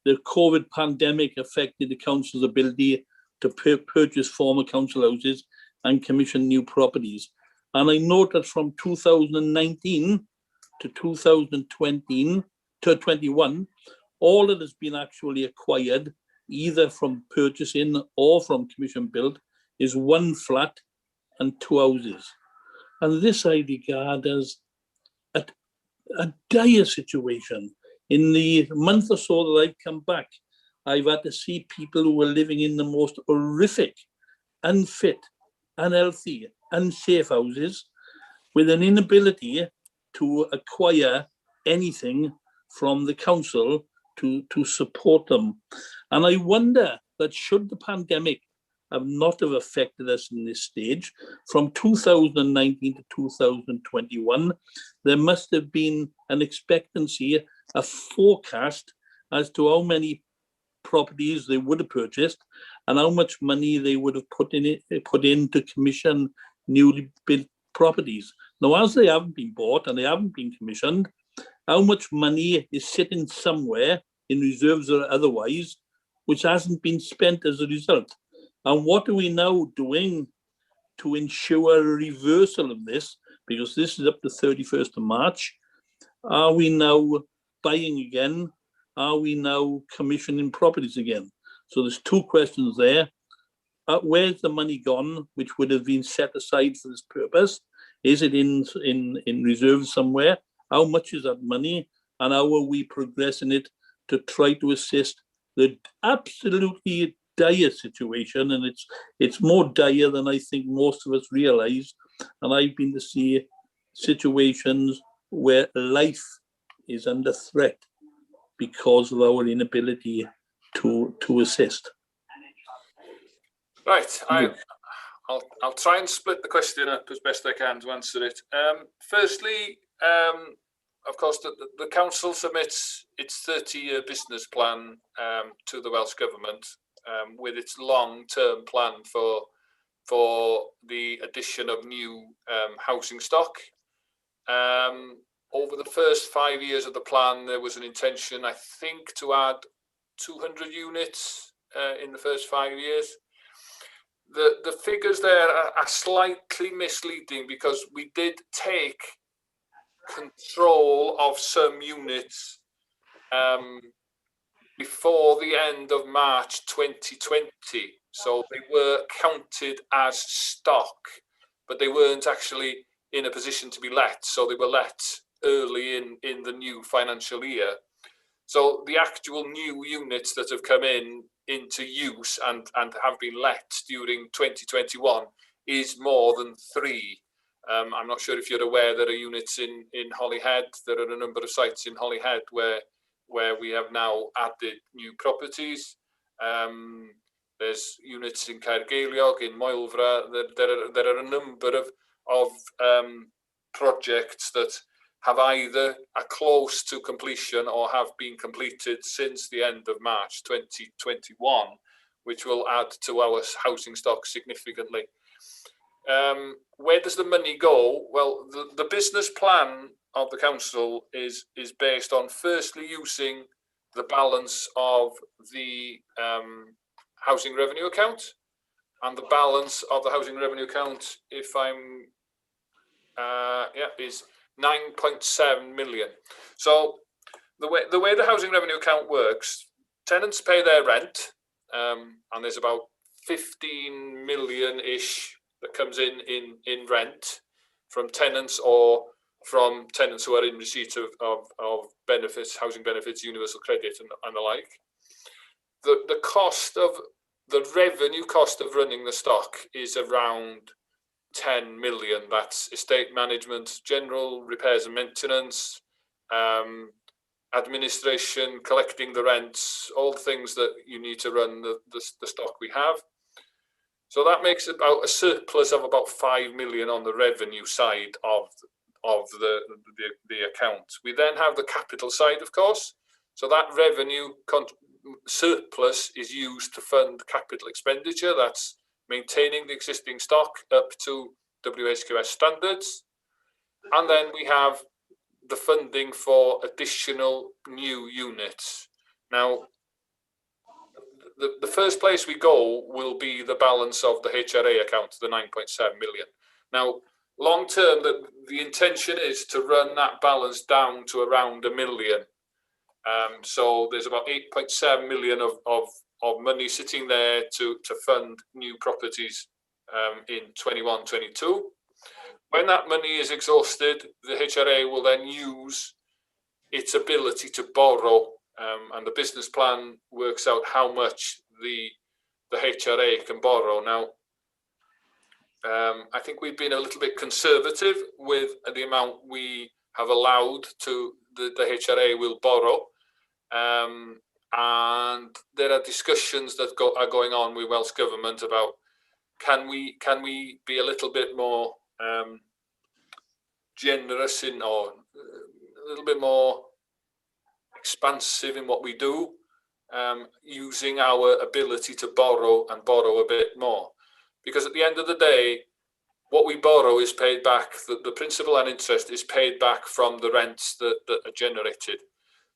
the COVID pandemic affected the council's ability to purchase former council houses and commission new properties. And I note that from 2019 to 2021, all that has been actually acquired, either from purchasing or from commission build, is 1 flat and 2 houses. And this I regard as a dire situation. In the month or so that I've come back, I've had to see people who were living in the most horrific, unfit, unhealthy, unsafe houses with an inability to acquire anything from the council to support them. And I wonder that should the pandemic have not have affected us in this stage, from 2019 to 2021, there must have been an expectancy, a forecast as to how many properties they would have purchased and how much money they would have put in to commission newly built properties. Now, as they haven't been bought and they haven't been commissioned, how much money is sitting somewhere in reserves or otherwise, which hasn't been spent as a result. And what are we now doing to ensure a reversal of this? Because this is up to 31st of March. Are we now buying again? Are we now commissioning properties again? So there's two questions there. Where's the money gone, which would have been set aside for this purpose? Is it in reserve somewhere? How much is that money? And how are we progressing it to try to assist the absolutely dire situation? And it's more dire than I think most of us realize. And I've been to see situations where life is under threat because of our inability to assist. Right, I'll try and split the question up as best I can to answer it. Firstly, of course, the council submits its 30-year business plan to the Welsh Government with its long-term plan for the addition of new housing stock. Over the first 5 years of the plan, there was an intention, I think, to add 200 units in the first 5 years. The figures there are slightly misleading because we did take control of some units before the end of March 2020. So they were counted as stock, but they weren't actually in a position to be let. So they were let early in the new financial year. So the actual new units that have come into use and have been let during 2021 is more than 3. I'm not sure if you're aware there are units in Holyhead. There are a number of sites in Holyhead where we have now added new properties. There's units in Caergeiliog, in Moelfra. There are a number of projects that have either are close to completion or have been completed since the end of March 2021, which will add to our housing stock significantly. Where does the money go? Well, the business plan of the council is based on firstly using the balance of the housing revenue account, and the balance of the housing revenue account, if I'm is 9.7 million. So the way the housing revenue account works, tenants pay their rent, and there's about 15 million-ish that comes in rent from tenants or from tenants who are in receipt of benefits, housing benefits, universal credit and the like. The cost of the revenue cost of running the stock is around 10 million. That's estate management, general repairs and maintenance, administration, collecting the rents, all things that you need to run the stock we have. So that makes about a surplus of about 5 million on the revenue side of the account. We then have the capital side, of course. So that revenue surplus is used to fund capital expenditure. That's maintaining the existing stock up to WHQS standards. And then we have the funding for additional new units. Now, the first place we go will be the balance of the HRA account, the 9.7 million. Now, long term, the intention is to run that balance down to around 1 million. So there's about 8.7 million of money sitting there to fund new properties in 21-22. When that money is exhausted, the HRA will then use its ability to borrow, and the business plan works out how much the HRA can borrow. Now, I think we've been a little bit conservative with the amount we have allowed to the HRA will borrow. And there are discussions that are going on with Welsh Government about can we be a little bit more generous or a little bit more expansive in what we do, using our ability to borrow a bit more. Because at the end of the day, what we borrow is paid back, the principal and interest is paid back from the rents that are generated.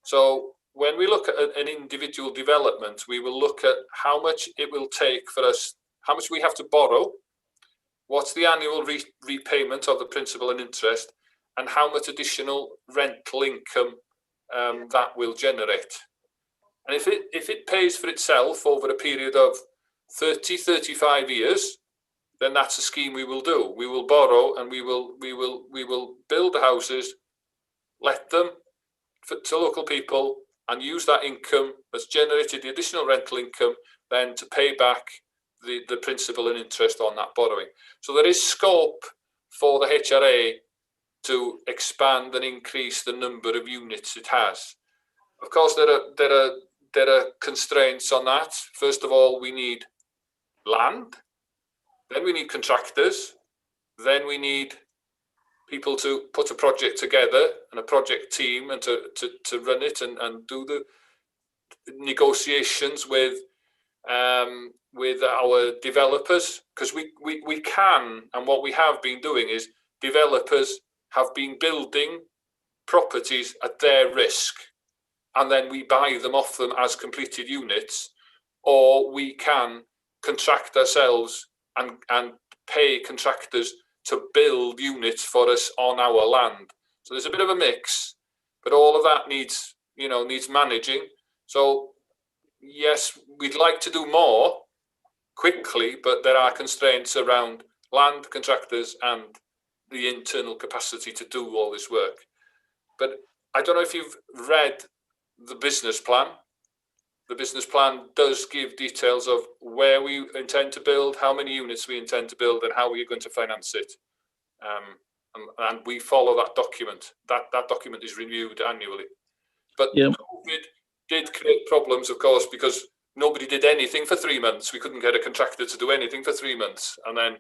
So when we look at an individual development, we will look at how much it will take for us, how much we have to borrow, what's the annual repayment of the principal and interest, and how much additional rental income that will generate. And if it pays for itself over a period of 30, 35 years, then that's a scheme we will do. We will borrow and we will build the houses, let them to local people, and use that income that's generated the additional rental income then to pay back the principal and interest on that borrowing. So there is scope for the HRA to expand and increase the number of units it has. Of course, there are constraints on that. First of all, we need land, then we need contractors, then we need people to put a project together and a project team and to run it and do the negotiations with our developers, because we can, and what we have been doing is developers have been building properties at their risk, and then we buy them off them as completed units, or we can contract ourselves and pay contractors to build units for us on our land. So there's a bit of a mix, but all of that needs managing. So yes, we'd like to do more quickly, but there are constraints around land, contractors, and the internal capacity to do all this work. But I don't know if you've read the business plan. The business plan does give details of where we intend to build, how many units we intend to build, and how we are going to finance it. And we follow that document. That document is reviewed annually. But COVID did create problems, of course, because nobody did anything for 3 months. We couldn't get a contractor to do anything for 3 months. And then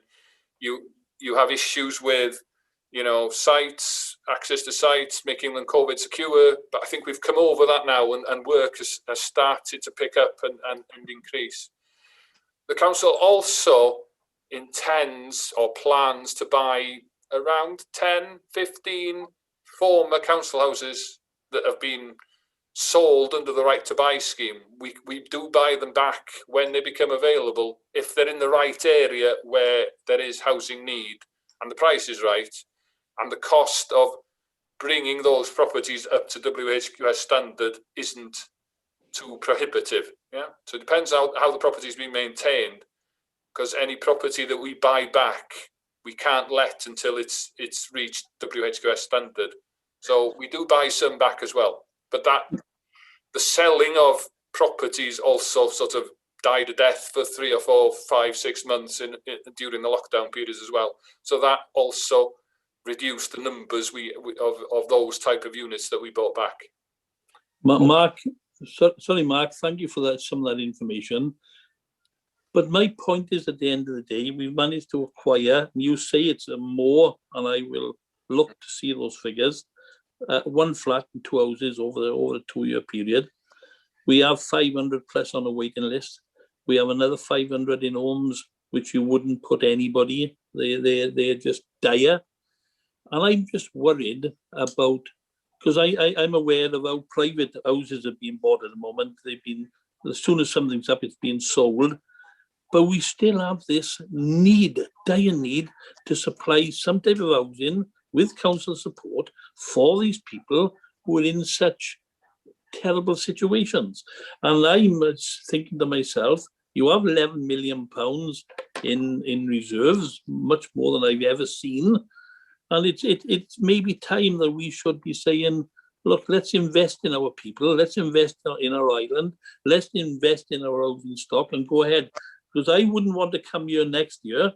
you have issues with, sites, access to sites, making them COVID secure. But I think we've come over that now, and work has started to pick up and increase. The council also intends or plans to buy around 10, 15 former council houses that have been sold under the right to buy scheme. We do buy them back when they become available, if they're in the right area where there is housing need and the price is right, and the cost of bringing those properties up to WHQS standard isn't too prohibitive. So it depends how the property is being maintained, because any property that we buy back, we can't let until it's reached WHQS standard. So we do buy some back as well. But the selling of properties also sort of died a death for 3 or 4, 5, 6 months during the lockdown periods as well. So that also reduced the numbers of those type of units that we bought back. Mark, thank you for that, some of that information. But my point is, at the end of the day, we've managed to acquire, and you say it's more, and I will look to see those figures, 1 flat and 2 houses over a 2-year period. We have 500 plus on a waiting list. We have another 500 in homes which you wouldn't put anybody. They're just dire. And I'm just worried about, because I'm aware of how private houses are being bought at the moment. They've been, as soon as something's up, it's being sold. But we still have this dire need to supply some type of housing with council support for these people who are in such terrible situations. And I'm thinking to myself, you have £11 million in reserves, much more than I've ever seen. And it's maybe time that we should be saying, look, let's invest in our people, let's invest in our island, let's invest in our housing stock and go ahead. Because I wouldn't want to come here next year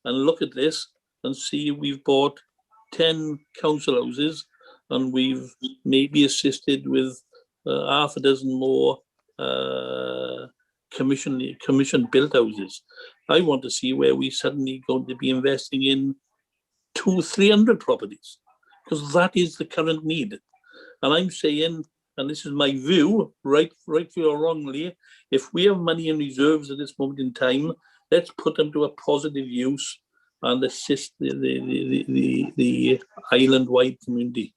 and look at this and see we've bought 10 council houses and we've maybe assisted with half a dozen more commission built houses. I want to see where we suddenly going to be investing in 200-300 properties, because that is the current need. And I'm saying, and this is my view, rightly or wrongly, if we have money in reserves at this moment in time, let's put them to a positive use and assist the island-wide community.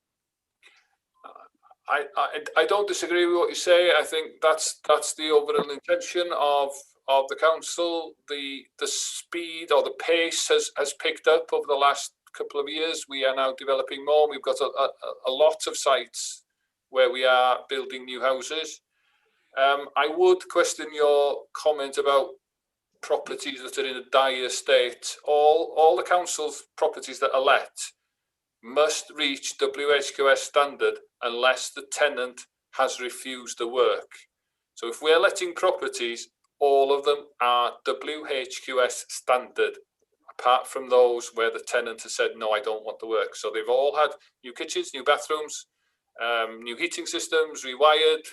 I don't disagree with what you say. I think that's the overall intention of the council. The speed or the pace has picked up over the last couple of years. We are now developing more. We've got a lot of sites where we are building new houses. I would question your comment about properties that are in a dire state. All the council's properties that are let must reach WHQS standard unless the tenant has refused the work. So if we're letting properties, all of them are WHQS standard, apart from those where the tenant has said, no, I don't want the work. So they've all had new kitchens, new bathrooms, new heating systems, rewired,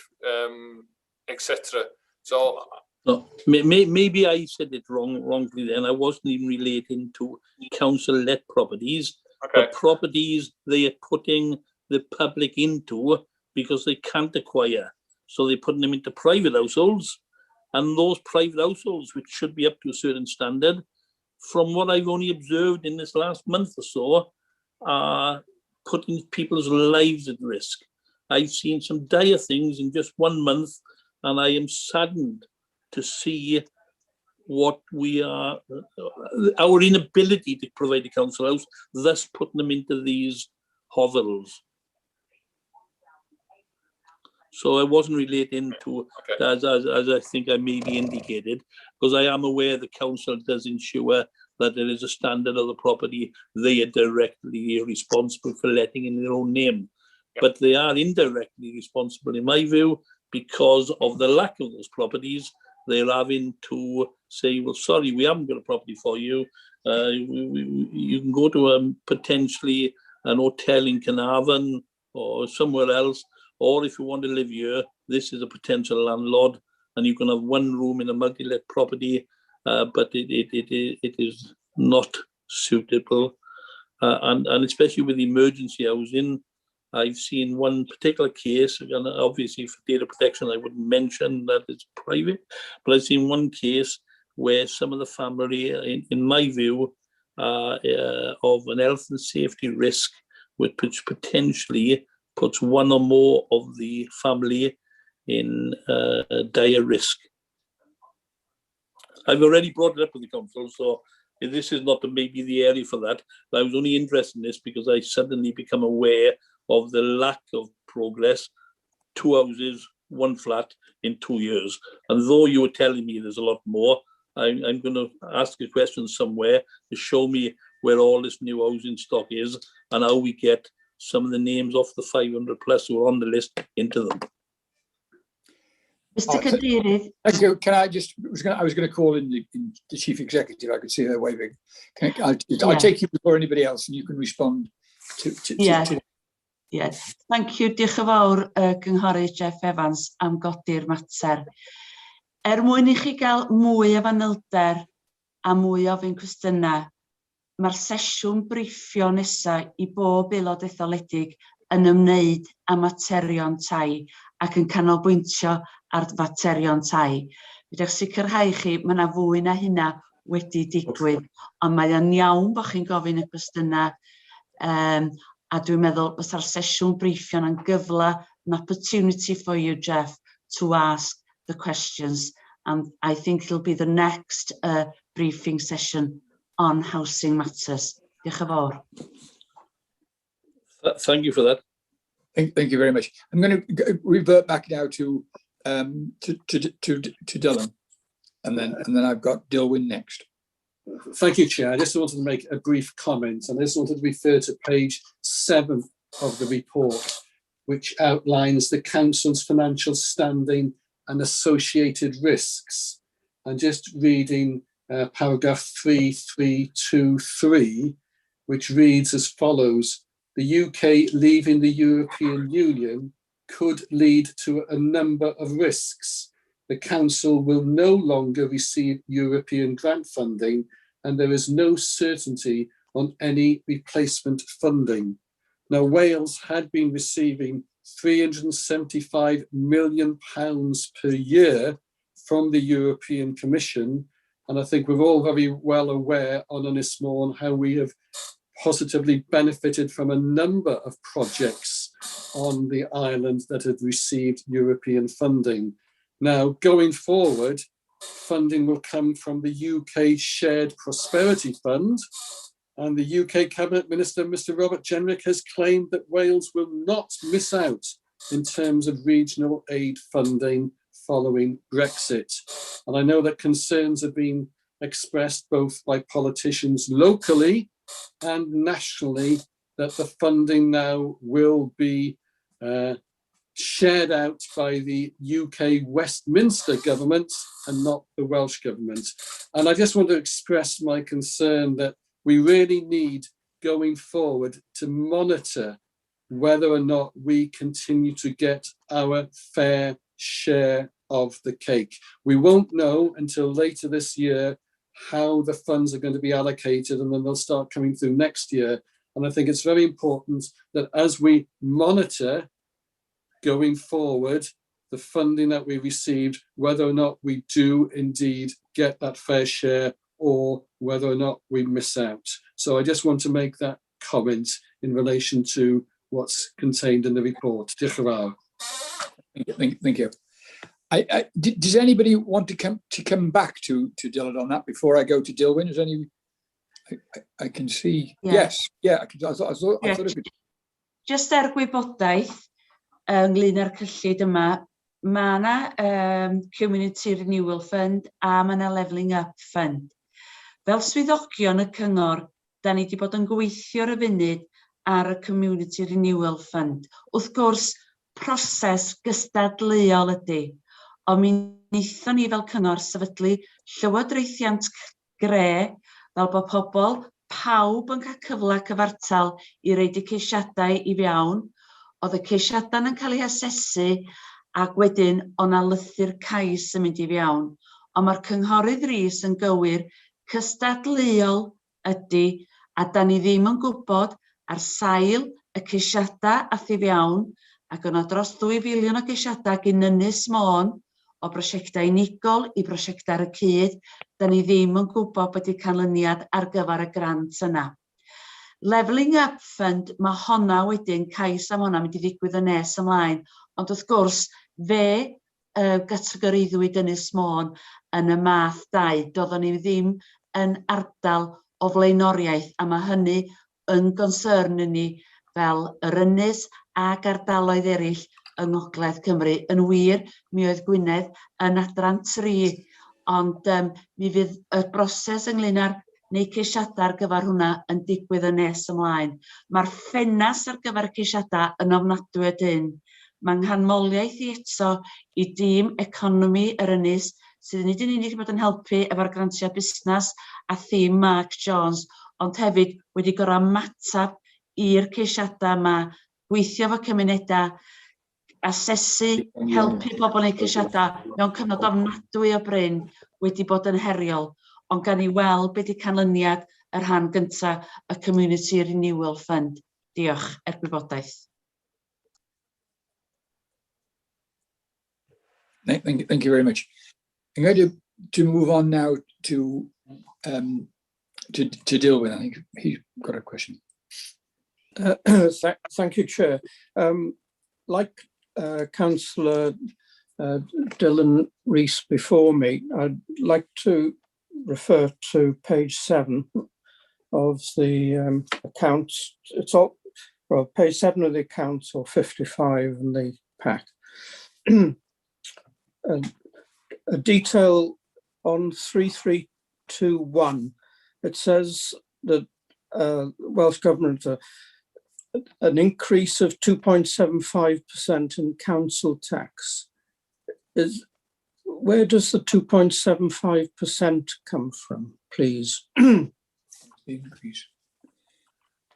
etc. So maybe I said it wrongly then. I wasn't even relating to council-let properties, but properties they are putting the public into because they can't acquire. So they're putting them into private households, and those private households, which should be up to a certain standard, from what I've only observed in this last month or so, are putting people's lives at risk. I've seen some dire things in just 1 month, and I am saddened to see what we are, our inability to provide a council house, thus putting them into these hovels. So I wasn't relating to, as I think I maybe indicated, because I am aware the council does ensure that there is a standard of the property. They are directly responsible for letting in their own name. But they are indirectly responsible, in my view, because of the lack of those properties. They're having to say, well, sorry, we haven't got a property for you. You can go to potentially an hotel in Carnarvon or somewhere else, or if you want to live here, this is a potential landlord, and you can have one room in a multi-let property, but it is not suitable. And especially with emergency housing, I've seen one particular case, and obviously for data protection, I wouldn't mention that it's private, but I've seen one case where some of the family, in my view, of an health and safety risk, which potentially puts one or more of the family in dire risk. I've already brought it up with the council, so this is not maybe the area for that. But I was only interested in this because I suddenly become aware of the lack of progress. 2 houses, 1 flat in 2 years. And though you were telling me there's a lot more, I'm going to ask a question somewhere to show me where all this new housing stock is and how we get some of the names off the 500 plus who are on the list into them. Mr. Cadeirydd. Thank you. Can I just, I was going to call in the chief executive. I could see her waving. I'll take you before anybody else, and you can respond to Yes. Thank you. Diolch yn fawr, Cynghorydd Jeff Evans, am godi'r mater. Mwyn I chi gael mwy o fanylder a mwy o ofyn cwestiynau, mae'r sesiwn briffio nesaf I bob aelod etholedig yn ymwneud â materion tai ac yn canolbwyntio ar faterion tai. Byddai'ch sicrhau chi, mae yna fwy na hynna wedi digwydd, ond mae o'n iawn bod chi'n gofyn y cwestiynau, a dwi'n meddwl bysa'r sesiwn briffio yn gyfle, an opportunity for you, Jeff, to ask the questions. And I think it'll be the next briefing session on housing matters. Diolch yn fawr. Thank you for that. Thank you very much. I'm going to revert back now to Dylan, and then I've got Dilwyn next. Thank you, Chair. I just wanted to make a brief comment, and I just wanted to refer to page 7 of the report, which outlines the Council's financial standing and associated risks. And just reading paragraph 3323, which reads as follows: the UK leaving the European Union could lead to a number of risks. The Council will no longer receive European grant funding, and there is no certainty on any replacement funding. Now, Wales had been receiving £375 million per year from the European Commission, And I think we're all very well aware on Ynys Môn how we have positively benefited from a number of projects on the island that have received European funding. Now, going forward, funding will come from the UK Shared Prosperity Fund, and the UK Cabinet Minister, Mr. Robert Jenrick, has claimed that Wales will not miss out in terms of regional aid funding following Brexit. And I know that concerns have been expressed both by politicians locally and nationally that the funding now will be shared out by the UK Westminster government and not the Welsh government. And I just want to express my concern that we really need, going forward, to monitor whether or not we continue to get our fair share of the cake. We won't know until later this year how the funds are going to be allocated, and then they'll start coming through next year. And I think it's very important that as we monitor going forward the funding that we received, whether or not we do indeed get that fair share or whether or not we miss out. So I just want to make that comment in relation to what's contained in the report. Diolch yn fawr. Thank you. Does anybody want to come back to Dylan on that before I go to Dilwyn? Is any? I can see. Yeah. Yes. Yeah. I thought it could. Just gwybodaeth ynglyn â'r cyllid yma, mae yna Community Renewal Fund a mae yna Levelling Up Fund. Fel swyddogion y cyngor, da ni wedi bod yn gweithio ar y funud ar y Community Renewal Fund. Wrth gwrs, proses gystadleuol ydy, ond mi wnaethon ni fel cyngor sefydlu llywodraethiant gre fel bod pawb yn cael cyfle cyfartal i roid y ceisiadau i fewn. Oedd y ceisiadau yn cael eu asesu ac wedyn o'na lythyr cais yn mynd i fewn. Ond mae'r cynghorydd Rhys yn gywir, cystadleuol ydy, a da ni ddim yn gwybod ar sail y ceisiadau ath i fewn, ac yna dros 2 filiwn o geisiadau gyn Ynys Môn o brosiectau unigol i brosiectau ar y cyd, da ni ddim yn gwybod bod y canlyniad ar gyfer y grant yna. Levelling Up Fund, mae honna wedyn, cais am honna mynd i ddigwydd y nes ymlaen, ond wrth gwrs, fe gategoriddwyd Ynys Môn yn y math 2, doeddwn ni ddim yn ardal o flaenoriaeth, a mae hynny yn concern ni fel yr Ynys ac ardaloedd eraill yng Ngogledd Cymru. Yn wir, mi oedd Gwynedd yn adran 3, ond mi fydd y broses ynglyn â'r neu ceisiadau ar gyfer hwnna yn digwydd y nes ymlaen. Mae'r ffenas ar gyfer y ceisiadau yn ofnadwy o dyn. Mae nghanmoliaeth i eto i dîm economi yr Ynys, sydd nid yn unig bod yn helpu efo'r grantiau busnes a thîm Mark Jones, ond hefyd wedi gorau ymateb i'r ceisiadau yma, gweithio efo cymunedau, asesu, helpu pobl neu ceisiadau mewn cyfnod ofnadwy o brin wedi bod yn heriol, ond gan i weld beth ydy canlyniad yr rhan gyntaf y Community Renewal Fund. Diolch gwybodaeth. Thank you very much. I'm going to move on now to Dilwyn. I think he's got a question. Thank you, Chair. Like Councillor Dylan Rees before me, I'd like to refer to page 7 of the accounts. It's all, well, page 7 of the accounts, or 55 in the pack. A detail on 3321. It says that Welsh Government an increase of 2.75% in council tax. Where does the 2.75% come from, please? The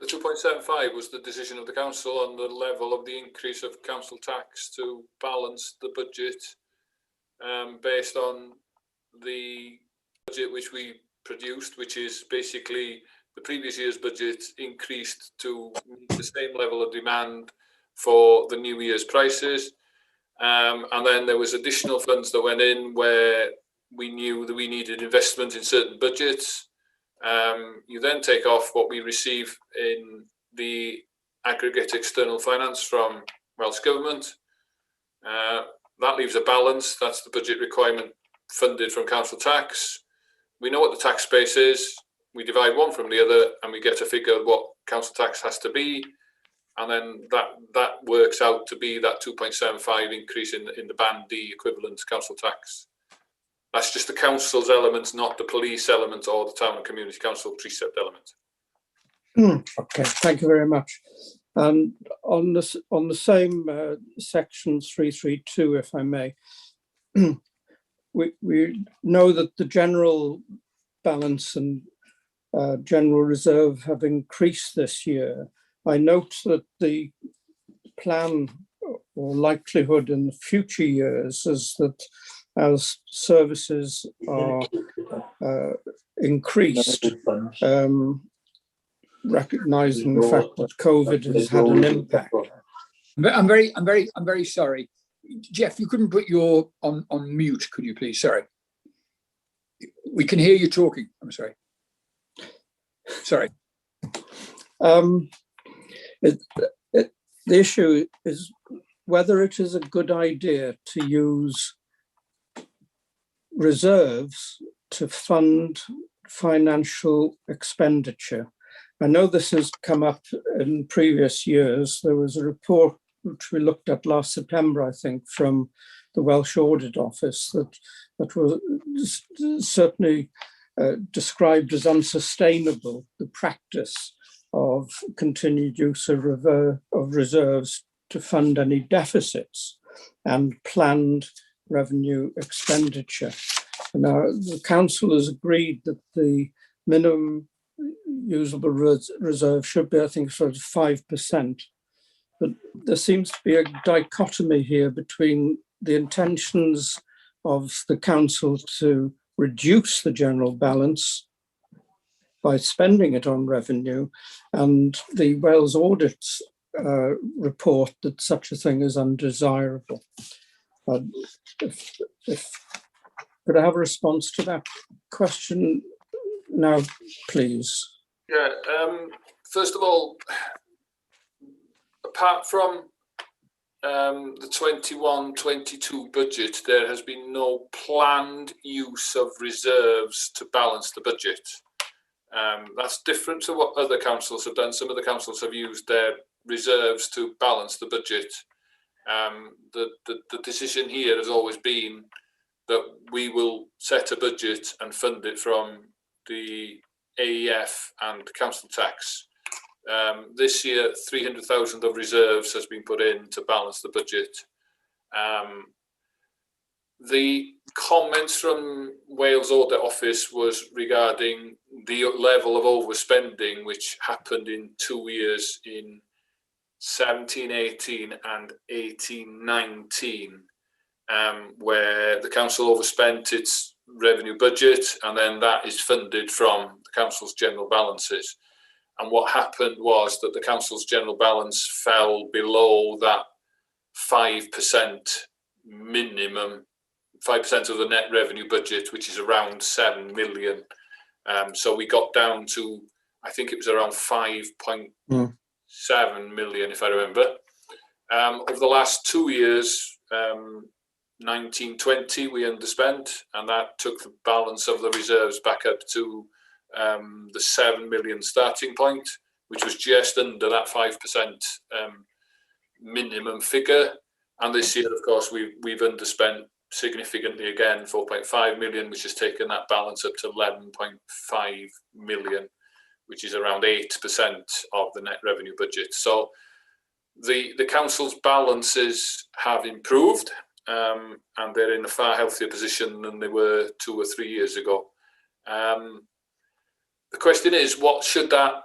2.75 was the decision of the council on the level of the increase of council tax to balance the budget based on the budget which we produced, which is basically the previous year's budget increased to meet the same level of demand for the new year's prices. And then there was additional funds that went in where we knew that we needed investment in certain budgets. You then take off what we receive in the aggregate external finance from Welsh Government. That leaves a balance. That's the budget requirement funded from council tax. We know what the tax base is. We divide one from the other and we get a figure of what council tax has to be. And then that works out to be that 2.75 increase in the Band D equivalent council tax. That's just the council's element, not the police element or the town and community council precept element. Okay, thank you very much. And on the same section 332, if I may, we know that the general balance and general reserve have increased this year. I note that the plan or likelihood in the future years is that as services are increased, recognising the fact that COVID has had an impact. I'm very sorry, Jeff. You couldn't put your on mute, could you please? Sorry, we can hear you talking. I'm sorry. Sorry. The issue is whether it is a good idea to use reserves to fund financial expenditure. I know this has come up in previous years. There was a report which we looked at last September, I think, from the Welsh Audit Office that was certainly described as unsustainable, the practice of continued use of reserves to fund any deficits and planned revenue expenditure. Now, the council has agreed that the minimum usable reserve should be, I think, sort of 5%. But there seems to be a dichotomy here between the intentions of the council to reduce the general balance by spending it on revenue, and the Wales Audit's report that such a thing is undesirable. Could I have a response to that question now, please? Yeah, first of all, apart from the 21-22 budget, there has been no planned use of reserves to balance the budget. That's different to what other councils have done. Some of the councils have used their reserves to balance the budget. The decision here has always been that we will set a budget and fund it from the AEF and council tax. This year, 300,000 of reserves has been put in to balance the budget. The comments from Wales Audit Office was regarding the level of overspending which happened in 2 years, in 17-18 and 18-19, where the council overspent its revenue budget, and then that is funded from the council's general balances. And what happened was that the council's general balance fell below that 5% minimum, 5% of the net revenue budget, which is around 7 million. So we got down to, I think it was around 5.7 million, if I remember. Over the last 2 years, 19-20, we underspent, and that took the balance of the reserves back up to the 7 million starting point, which was just under that 5% minimum figure. And this year, of course, we've underspent significantly again, 4.5 million, which has taken that balance up to 11.5 million, which is around 8% of the net revenue budget. So the council's balances have improved, and they're in a far healthier position than they were 2 or 3 years ago. The question is, what should that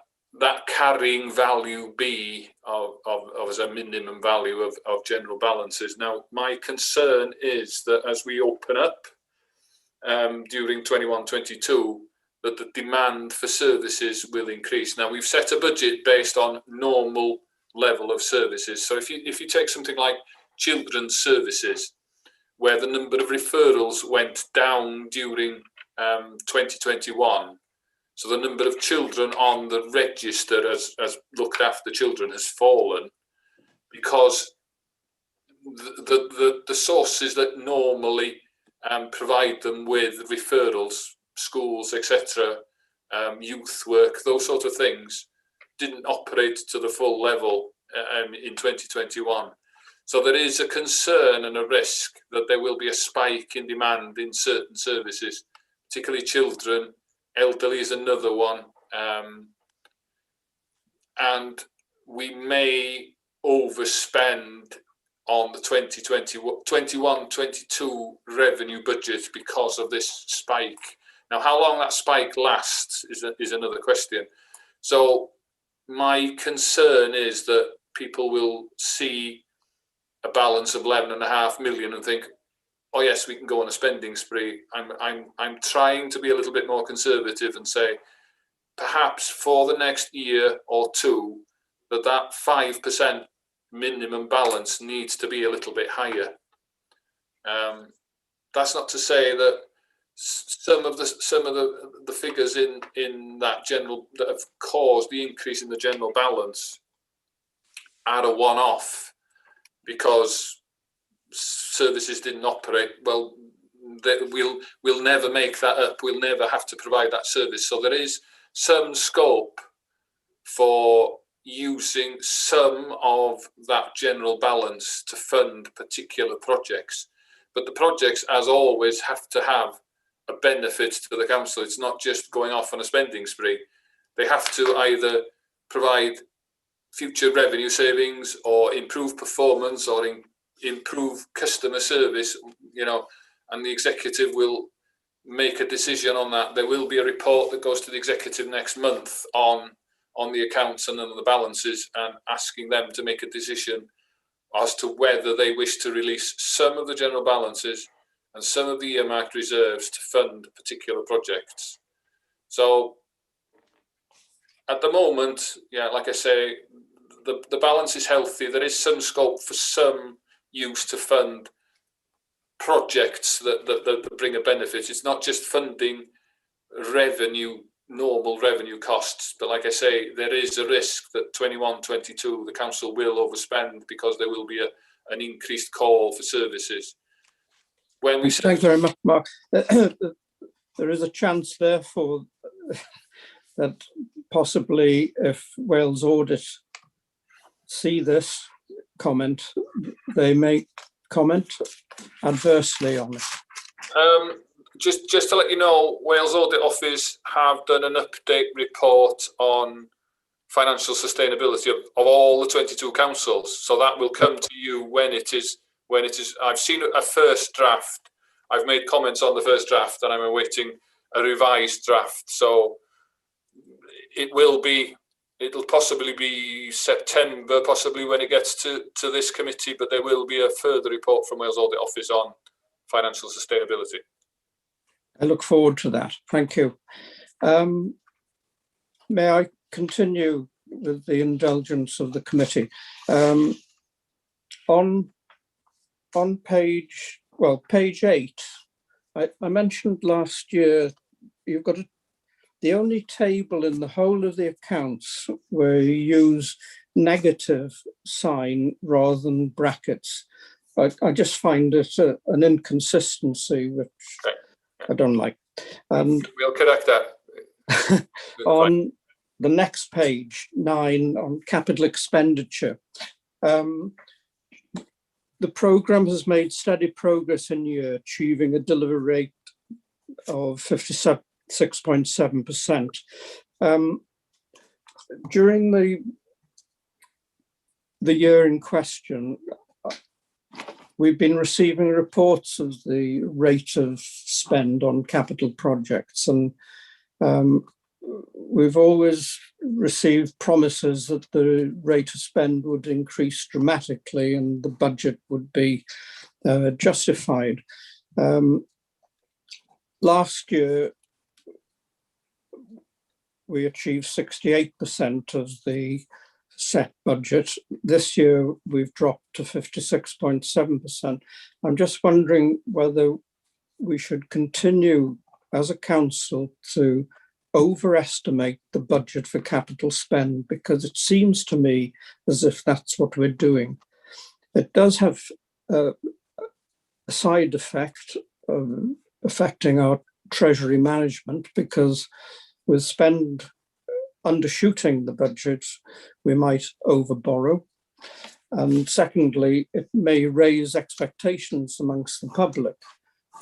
carrying value be of as a minimum value of general balances? Now, my concern is that as we open up during 21-22, that the demand for services will increase. Now, we've set a budget based on normal level of services. So if you take something like children's services, where the number of referrals went down during 2021. So the number of children on the register as looked after children has fallen, because the sources that normally provide them with referrals, schools, etc., youth work, those sort of things, didn't operate to the full level in 2021. So there is a concern and a risk that there will be a spike in demand in certain services, particularly children. Elderly is another one. And we may overspend on the 21-22 revenue budget because of this spike. Now, how long that spike lasts is another question. So my concern is that people will see a balance of 11.5 million and think, oh yes, we can go on a spending spree. I'm trying to be a little bit more conservative and say, perhaps for the next year or two, that 5% minimum balance needs to be a little bit higher. That's not to say that some of the figures in that general that have caused the increase in the general balance are a one-off because services didn't operate well. We'll never make that up. We'll never have to provide that service. So there is some scope for using some of that general balance to fund particular projects. But the projects, as always, have to have a benefit to the council. It's not just going off on a spending spree. They have to either provide future revenue savings or improve performance or improve customer service, and the executive will make a decision on that. There will be a report that goes to the executive next month on the accounts and on the balances, and asking them to make a decision as to whether they wish to release some of the general balances and some of the earmarked reserves to fund particular projects. So at the moment, like I say, the balance is healthy. There is some scope for some use to fund projects that bring a benefit. It's not just funding normal revenue costs, but like I say, there is a risk that 21-22 the council will overspend because there will be an increased call for services. Thanks very much, Mark. There is a chance, therefore, that possibly if Wales Audit see this comment, they may comment adversely on it. Just to let you know, Wales Audit Office have done an update report on financial sustainability of all the 22 councils. So that will come to you when it is. I've seen a first draft. I've made comments on the first draft, and I'm awaiting a revised draft. So it'll possibly be September, possibly when it gets to this committee. But there will be a further report from Wales Audit Office on financial sustainability. I look forward to that. Thank you. May I continue with the indulgence of the committee? On page 8, I mentioned last year, you've got the only table in the whole of the accounts where you use negative sign rather than brackets. I just find it an inconsistency, which I don't like. And we'll correct that. On the next page, 9, on capital expenditure, the programme has made steady progress in year, achieving a delivery rate of 56.7%. During the year in question, we've been receiving reports of the rate of spend on capital projects, and we've always received promises that the rate of spend would increase dramatically and the budget would be justified. Last year, we achieved 68% of the set budget. This year, we've dropped to 56.7%. I'm just wondering whether we should continue as a council to overestimate the budget for capital spend, because it seems to me as if that's what we're doing. It does have a side effect of affecting our treasury management, because with spend undershooting the budget, we might overborrow. And secondly, it may raise expectations amongst the public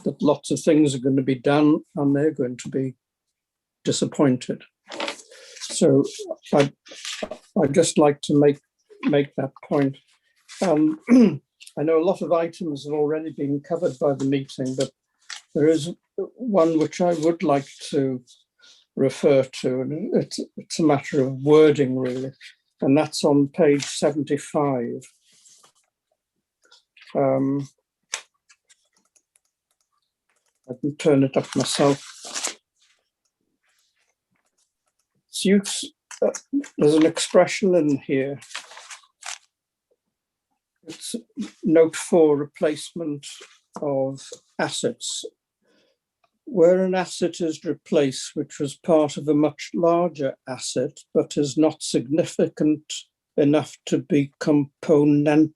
that lots of things are going to be done and they're going to be disappointed. So I'd just like to make that point. I know a lot of items have already been covered by the meeting, but there is one which I would like to refer to, and it's a matter of wording really, and that's on page 75. I can turn it up myself. There's an expression in here. It's note 4, replacement of assets. Where an asset is replaced, which was part of a much larger asset, but is not significant enough to be componentized,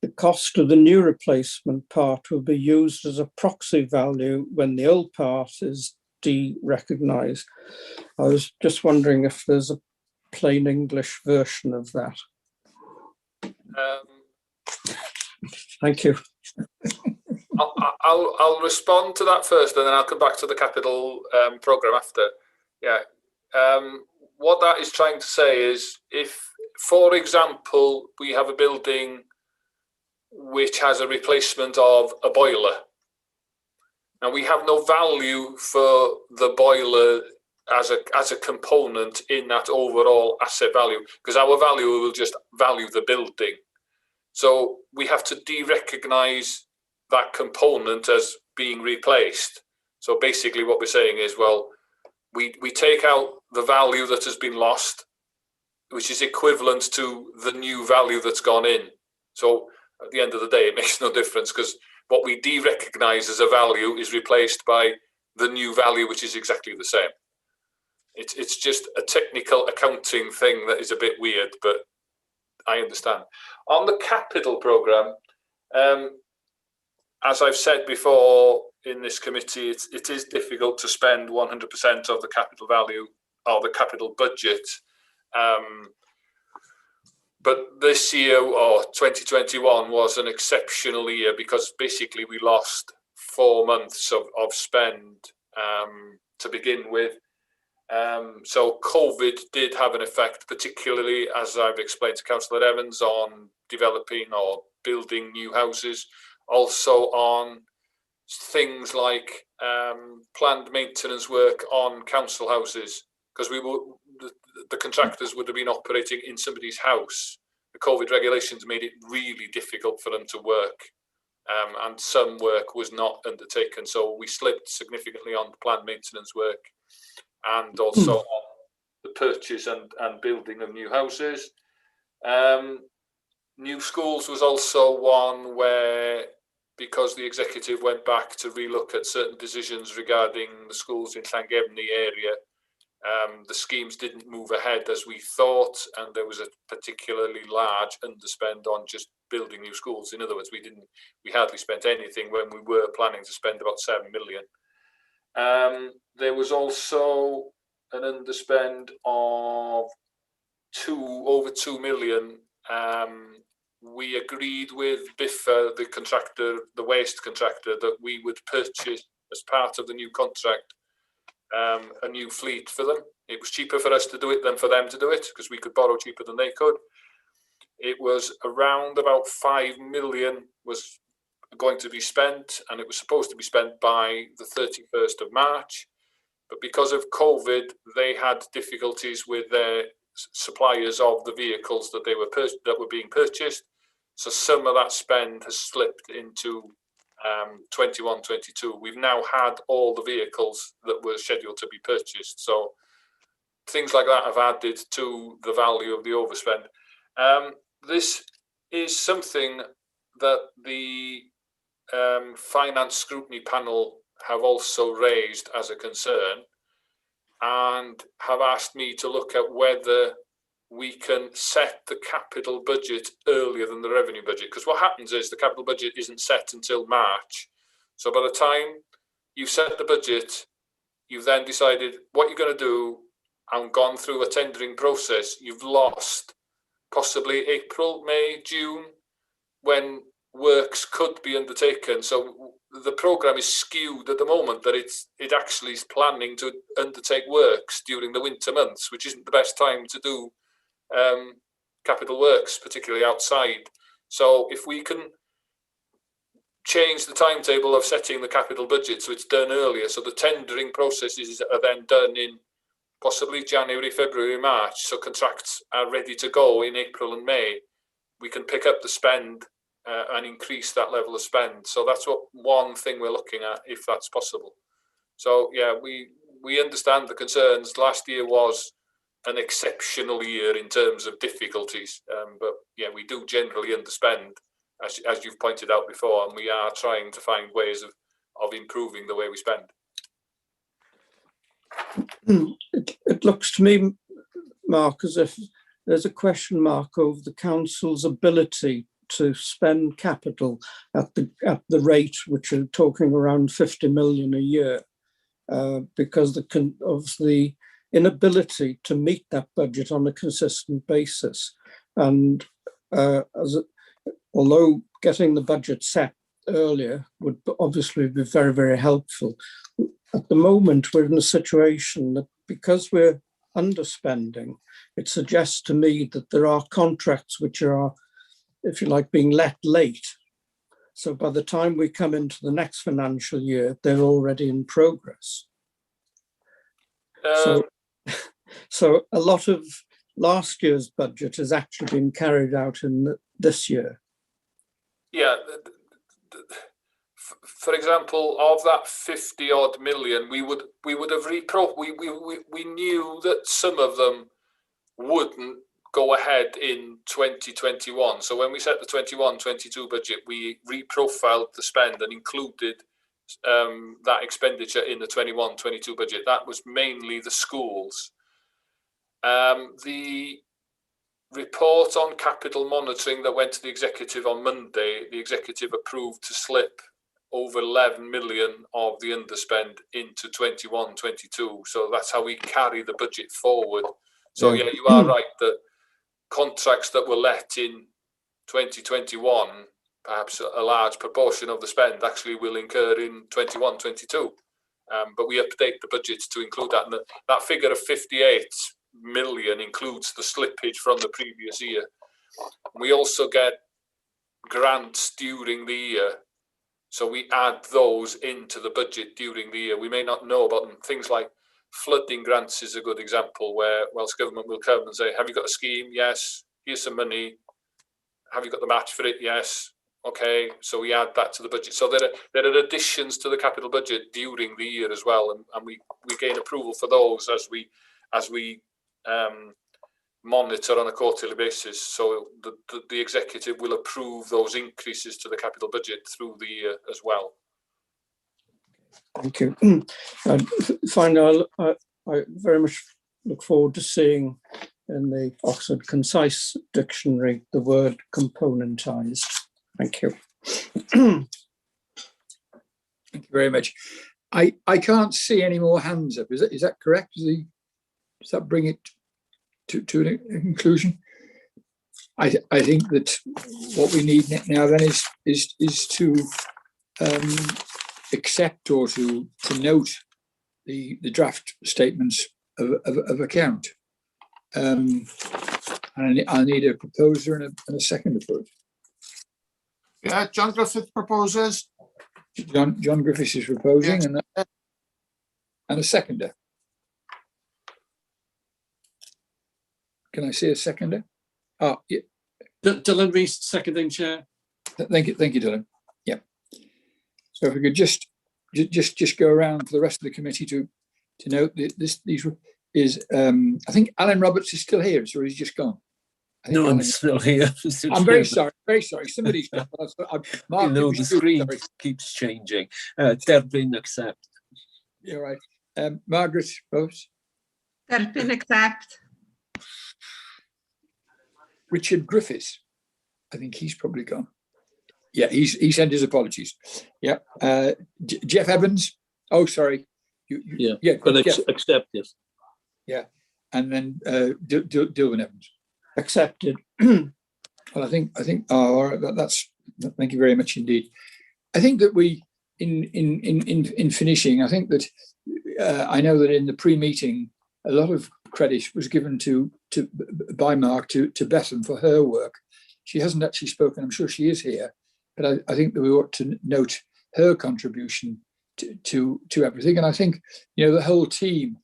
the cost of the new replacement part will be used as a proxy value when the old part is de-recognized. I was just wondering if there's a plain English version of that. Thank you. I'll respond to that first, and then I'll come back to the capital programme after. Yeah. What that is trying to say is, if, for example, we have a building which has a replacement of a boiler, now we have no value for the boiler as a component in that overall asset value, because our value will just value the building. So we have to de-recognise that component as being replaced. So basically what we're saying is, well, we take out the value that has been lost, which is equivalent to the new value that's gone in. So at the end of the day, it makes no difference, because what we de-recognise as a value is replaced by the new value, which is exactly the same. It's just a technical accounting thing that is a bit weird, but I understand. On the capital programme, as I've said before in this committee, it is difficult to spend 100% of the capital value or the capital budget. But this year, or 2021, was an exceptional year, because basically we lost 4 months of spend to begin with. So COVID did have an effect, particularly, as I've explained to Councillor Evans, on developing or building new houses, also on things like planned maintenance work on council houses, because the contractors would have been operating in somebody's house. The COVID regulations made it really difficult for them to work, and some work was not undertaken. So we slipped significantly on the planned maintenance work, and also on the purchase and building of new houses. New schools was also one where, because the executive went back to relook at certain decisions regarding the schools in Llangefni area, the schemes didn't move ahead as we thought, and there was a particularly large underspend on just building new schools. In other words, we hardly spent anything when we were planning to spend about 7 million. There was also an underspend of over 2 million. We agreed with Biffa, the contractor, the waste contractor, that we would purchase, as part of the new contract, a new fleet for them. It was cheaper for us to do it than for them to do it, because we could borrow cheaper than they could. It was around about 5 million was going to be spent, and it was supposed to be spent by the 31st of March. But because of COVID, they had difficulties with their suppliers of the vehicles that were being purchased. So some of that spend has slipped into 21-22. We've now had all the vehicles that were scheduled to be purchased. So things like that have added to the value of the overspend. This is something that the finance scrutiny panel have also raised as a concern and have asked me to look at whether we can set the capital budget earlier than the revenue budget. Because what happens is the capital budget isn't set until March. So by the time you've set the budget, you've then decided what you're going to do and gone through a tendering process, you've lost possibly April, May, June, when works could be undertaken. So the programme is skewed at the moment that it actually is planning to undertake works during the winter months, which isn't the best time to do capital works, particularly outside. So if we can change the timetable of setting the capital budget so it's done earlier, so the tendering processes are then done in possibly January, February, March, so contracts are ready to go in April and May, we can pick up the spend and increase that level of spend. So that's one thing we're looking at, if that's possible. So yeah, we understand the concerns. Last year was an exceptional year in terms of difficulties, but yeah, we do generally underspend, as you've pointed out before, and we are trying to find ways of improving the way we spend. It looks to me, Mark, as if there's a question mark over the council's ability to spend capital at the rate which are talking around 50 million a year, because of the inability to meet that budget on a consistent basis. And although getting the budget set earlier would obviously be very, very helpful, at the moment we're in a situation that because we're underspending, it suggests to me that there are contracts which are, if you like, being let late. So by the time we come into the next financial year, they're already in progress. So a lot of last year's budget has actually been carried out in this year. Yeah. For example, of that 50 odd million, we would have we knew that some of them wouldn't go ahead in 2021. So when we set the 21-22 budget, we reprofiled the spend and included that expenditure in the 21-22 budget. That was mainly the schools. The report on capital monitoring that went to the executive on Monday, the executive approved to slip over 11 million of the underspend into 21-22. So that's how we carry the budget forward. So yeah, you are right that contracts that were let in 2021, perhaps a large proportion of the spend actually will incur in 21-22. But we update the budgets to include that. And that figure of 58 million includes the slippage from the previous year. We also get grants during the year. So we add those into the budget during the year. We may not know about them. Things like flooding grants is a good example where Welsh Government will come and say, have you got a scheme? Yes. Here's some money. Have you got the match for it? Yes. Okay. So we add that to the budget. So there are additions to the capital budget during the year as well. And we gain approval for those as we monitor on a quarterly basis. So the executive will approve those increases to the capital budget through the year as well. Thank you. Finally, I very much look forward to seeing in the Oxford Concise Dictionary the word componentised. Thank you. Thank you very much. I can't see any more hands up. Is that correct? Does that bring it to a conclusion? I think that what we need now then is to accept or to note the draft statements of account. And I'll need a proposer and a seconder for it. Yeah, John Griffith proposes. John Griffiths is proposing, yes. and a seconder. Can I see a seconder? Oh, yeah. Dylan Rees, seconding, Chair. Thank you, Dylan. Yeah. So if we could just go around for the rest of the committee to note these is I think Alan Roberts is still here, so he's just gone. No, I'm still here. I'm very sorry, very sorry. Somebody's gone. You know, the screen keeps changing. Derbyn, accept. You're right. Margaret Rose. Derbyn, accept. Richard Griffiths. I think he's probably gone. Yeah, he sent his apologies. Yeah. Jeff Evans. Oh, sorry. Yeah, but accept, yes. Yeah. And then Dilwyn Evans. Accepted. Well, I think. Oh, all right, that's. Thank you very much indeed. I think that we, in finishing, I think that I know that in the pre-meeting, a lot of credit was given by Mark to Bethan for her work. She hasn't actually spoken. I'm sure she is here, but I think that we ought to note her contribution to everything. And I think the whole team,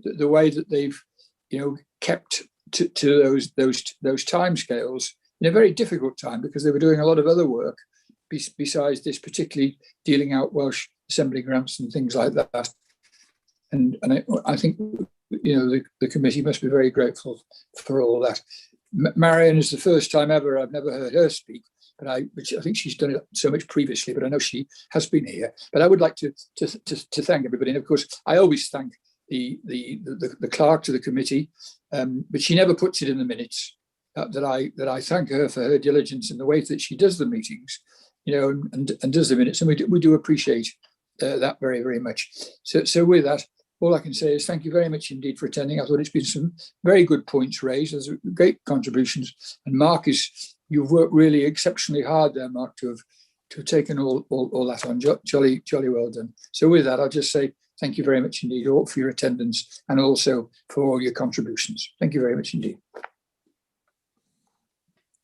the way that they've kept to those timescales in a very difficult time, because they were doing a lot of other work besides this, particularly dealing out Welsh Assembly grants and things like that. And I think the committee must be very grateful for all that. Marion is the first time ever I've never heard her speak, but I think she's done it so much previously, but I know she has been here. But I would like to thank everybody, and of course I always thank the clerk to the committee, but she never puts it in the minutes. That I thank her for her diligence in the way that she does the meetings, and does the minutes, and we do appreciate that very, very much. So with that, all I can say is thank you very much indeed for attending. I thought it's been some very good points raised. There's great contributions, and Mark, you've worked really exceptionally hard there, Mark, to have taken all that on. Jolly well done. So with that, I'll just say thank you very much indeed all for your attendance and also for all your contributions. Thank you very much indeed.